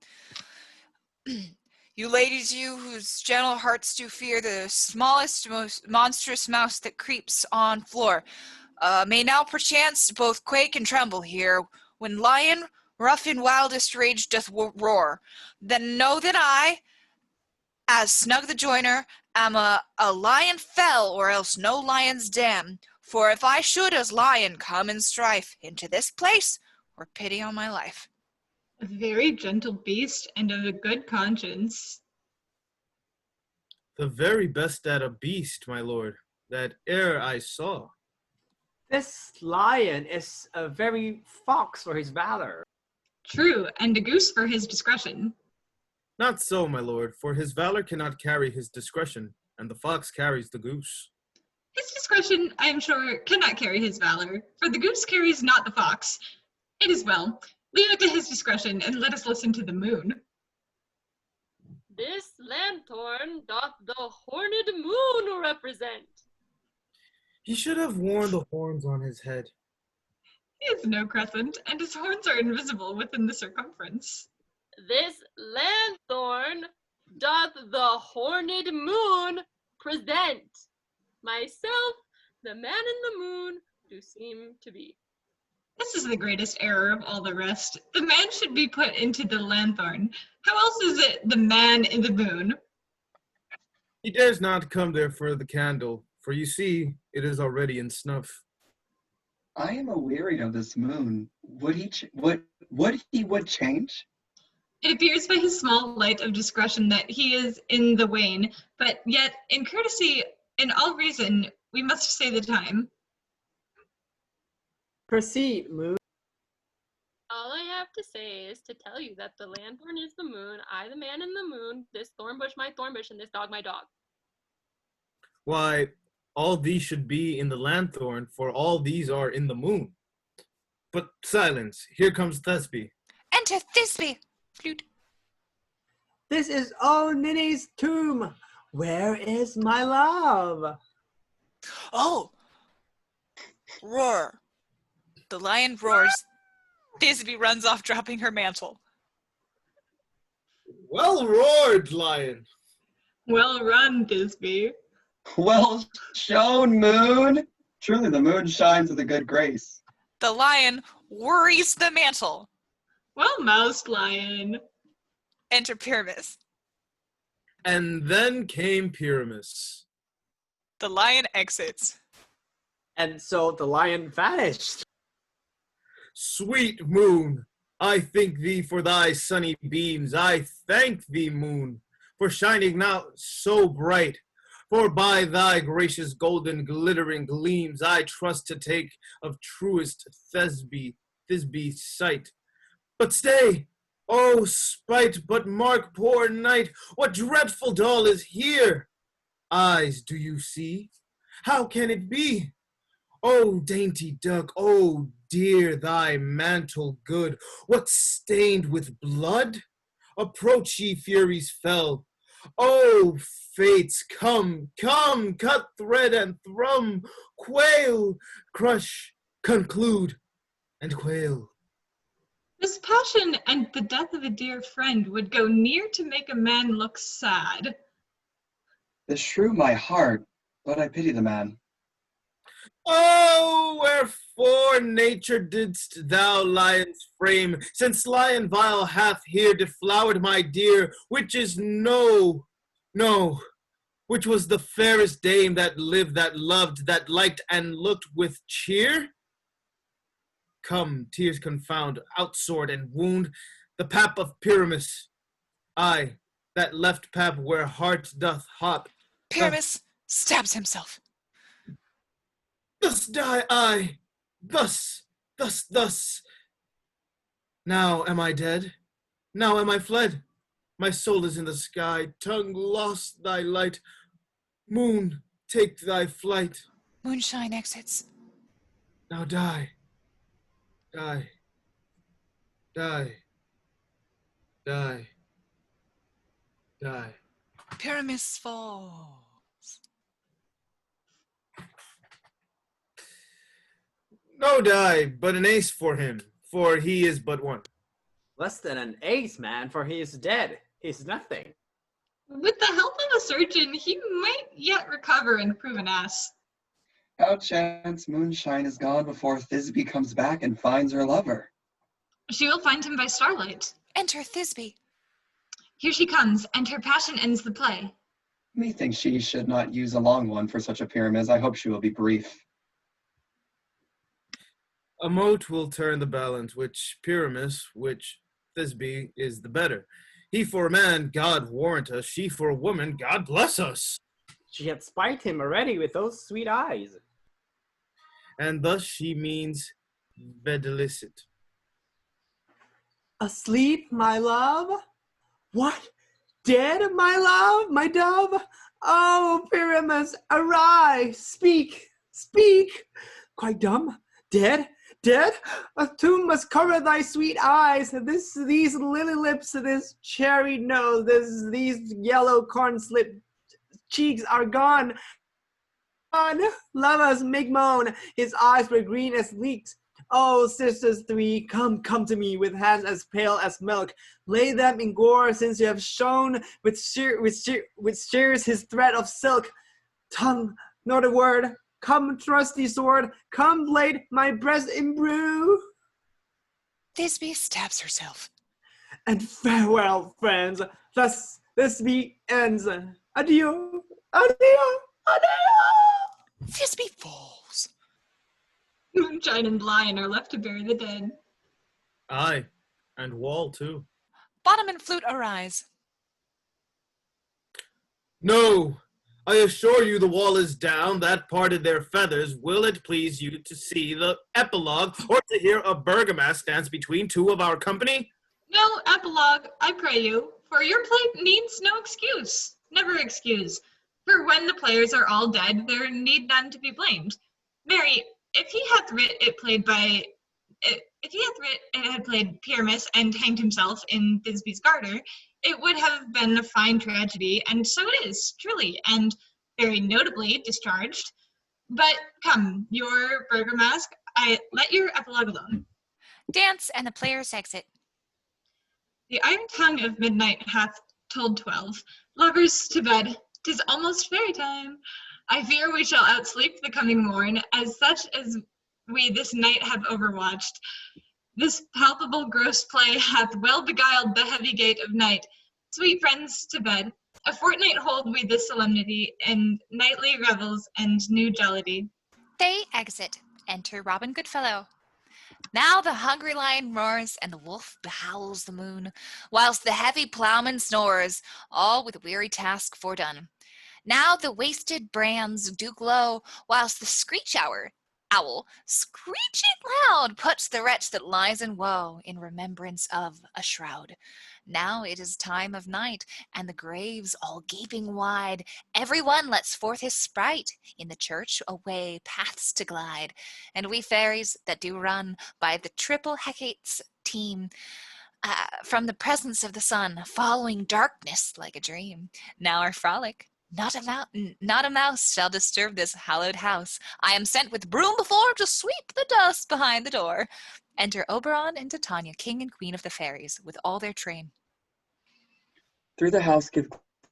A: You ladies, you whose gentle hearts do fear the smallest, most monstrous mouse that creeps on floor, may now perchance both quake and tremble here, when Lion, rough in wildest rage, doth roar. Then know that I, as Snug the Joiner, am a lion fell, or else no lion's dam. For if I should as lion come in strife into this place, or pity on my life.
B: A very gentle beast and of a good conscience.
D: The very best at a beast, my lord, that e'er I saw.
G: This lion is a very fox for his valor.
B: True, and a goose for his discretion.
D: Not so, my lord, for his valor cannot carry his discretion, and the fox carries the goose.
B: His discretion, I am sure, cannot carry his valor, for the goose carries not the fox. It is well. Leave it to his discretion, and let us listen to the moon.
E: This lanthorn doth the horned moon represent.
D: He should have worn the horns on his head.
B: He is no crescent, and his horns are invisible within the circumference.
E: This lanthorn doth the horned moon present. Myself, the man in the moon, do seem to be.
B: This is the greatest error of all the rest. The man should be put into the lanthorn. How else is it the man in the moon?
D: He dares not come there for the candle, for you see, it is already in snuff.
C: I am aweary of this moon. Would he change?
B: It appears by his small light of discretion that he is in the wane, but yet, in courtesy, in all reason, we must say the time.
G: Proceed, moon.
E: All I have to say is to tell you that the lanthorn is the moon, I the man in the moon, this thorn bush my thorn bush, and this dog my dog.
D: Why, all these should be in the lanthorn, for all these are in the moon. But silence, here comes Thesby.
A: Enter Thisbe, flute.
G: This is old Ninny's tomb. Where is my love?
A: Oh! Roar. The lion roars. Thisbe runs off, dropping her mantle.
D: Well roared, lion.
B: Well run, Thisbe.
C: Well shown, moon. Truly the moon shines with a good grace.
A: The lion worries the mantle.
B: Well moused, lion.
A: Enter Pyramus.
D: And then came Pyramus.
A: The lion exits.
G: And so the lion vanished.
D: Sweet moon, I thank thee for thy sunny beams. I thank thee, moon, for shining now so bright. For by thy gracious golden glittering gleams, I trust to take of truest Thisbe's sight. But stay, oh spite, but mark, poor knight, what dreadful doll is here? Eyes, do you see? How can it be? O dainty duck, O dear thy mantle good, what stained with blood? Approach, ye furies fell. O fates, come, come, cut thread and thrum, quail, crush, conclude, and quail.
B: This passion and the death of a dear friend would go near to make a man look sad.
C: Beshrew my heart, but I pity the man.
D: Oh, wherefore, nature, didst thou lion's frame, since lion vile hath here deflowered my dear, which is no, which was the fairest dame that lived, that loved, that liked, and looked with cheer? Come, tears confound, outsword and wound, the pap of Pyramus, I, that left pap where heart doth hop.
A: Pyramus stabs himself.
D: Thus die I, thus. Now am I dead, now am I fled. My soul is in the sky, tongue lost thy light. Moon, take thy flight.
A: Moonshine exits.
D: Now die, die, die, die, die.
A: Pyramus falls.
D: No die, but an ace for him, for he is but one.
G: Less than an ace, man, for he is dead. He's nothing.
B: With the help of a surgeon, he might yet recover and prove an ass.
C: How chance Moonshine is gone before Thisbe comes back and finds her lover?
B: She will find him by starlight.
A: Enter Thisbe.
B: Here she comes, and her passion ends the play.
C: Methinks she should not use a long one for such a pyramid. I hope she will be brief.
D: A mote will turn the balance, which Pyramus, which Thisbe is the better. He for a man, God warrant us, she for a woman, God bless us.
G: She had spied him already with those sweet eyes.
D: And thus she means videlicet.
G: Asleep, my love? What? Dead, my love, my dove? Oh, Pyramus, arise! Speak, speak! Quite dumb? Dead? Dead? A tomb must cover thy sweet eyes. These lily lips, this cherry nose, these yellow corn-slit cheeks are gone. Gone. Lovers make moan. His eyes were green as leeks. Oh, sisters three, come to me with hands as pale as milk. Lay them in gore, since you have shown with shears his thread of silk. Tongue, not a word. Come, trusty sword. Come, blade, my breast imbrue.
A: Thisbe stabs herself.
G: And farewell, friends. Thus Thisbe ends. Adieu, adieu, adieu.
A: Thisbe falls.
B: Moonshine and Lion are left to bury the dead.
D: Aye, and Wall too.
A: Bottom and Flute arise.
D: No, I assure you the wall is down, that parted their feathers. Will it please you to see the epilogue, or to hear a bergamask dance between two of our company?
B: No epilogue, I pray you, for your play needs no excuse, never excuse. For when the players are all dead, there need none to be blamed. Mary, if he hath writ it had played Pyramus and hanged himself in Thisbe's garter, it would have been a fine tragedy, and so it is, truly, and very notably discharged. But come, your bergamask, I let your epilogue alone.
A: Dance and the players exit.
B: The iron tongue of midnight hath told 12. Lovers, to bed, 'tis almost fairy time. I fear we shall outsleep the coming morn, as such as we this night have overwatched. This palpable gross play hath well beguiled the heavy gait of night. Sweet friends, to bed. A fortnight hold we this solemnity, and nightly revels and new jollity.
A: They exit. Enter Robin Goodfellow. Now the hungry lion roars, and the wolf behowls the moon, whilst the heavy ploughman snores, all with weary task fordone. Now the wasted brands do glow, whilst the screech owl, screeching loud, puts the wretch that lies in woe in remembrance of a shroud. Now it is time of night, and the graves all gaping wide. Every one lets forth his sprite in the church away paths to glide. And we fairies that do run by the triple Hecate's team From the presence of the sun, following darkness like a dream. Now our frolic. Not a mouse shall disturb this hallowed house. I am sent with broom before to sweep the dust behind the door. Enter Oberon and Titania, king and queen of the fairies, with all their train.
C: Through the house give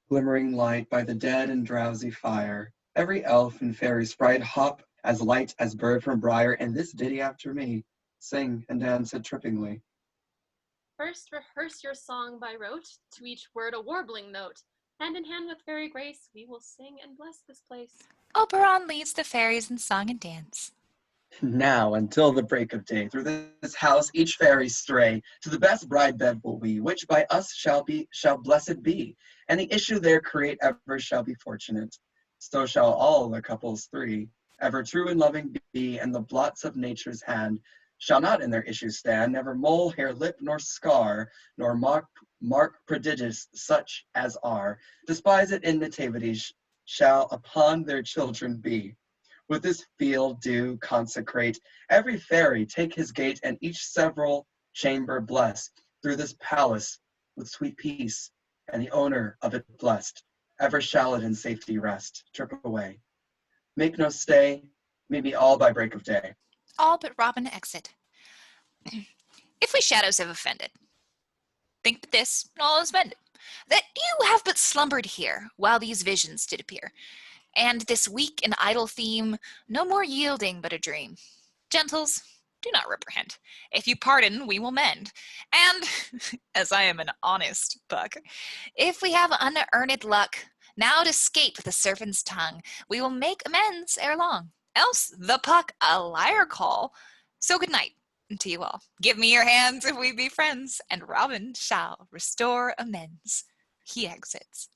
C: glimmering light by the dead and drowsy fire. Every elf and fairy sprite hop as light as bird from briar, and this ditty after me, sing and dance it trippingly.
E: First rehearse your song by rote, to each word a warbling note. Hand in hand with fairy grace, we will sing and bless this place.
A: Oberon leads the fairies in song and dance.
C: Now, until the break of day, through this house each fairy stray, to the best bride bed will we, which by us shall blessed be, and the issue there create ever shall be fortunate. So shall all the couples three, ever true and loving be, and the blots of nature's hand shall not in their issue stand, never mole, hair, lip, nor scar, nor mark prodigious such as are, despise it in nativities, shall upon their children be. With this field do consecrate, every fairy take his gate, and each several chamber bless, through this palace with sweet peace, and the owner of it blessed, ever shall it in safety rest. Trip away. Make no stay, meet me all by break of day.
A: All but Robin exit. If we shadows have offended, think but this, and all is mended, that you have but slumbered here, while these visions did appear, and this weak and idle theme, no more yielding but a dream. Gentles, do not reprehend. If you pardon, we will mend. And, as I am an honest buck, if we have unearned luck, now to scape the serpent's tongue, we will make amends ere long. Else the puck a liar call. So good night to you all. Give me your hands if we be friends, and Robin shall restore amends. He exits.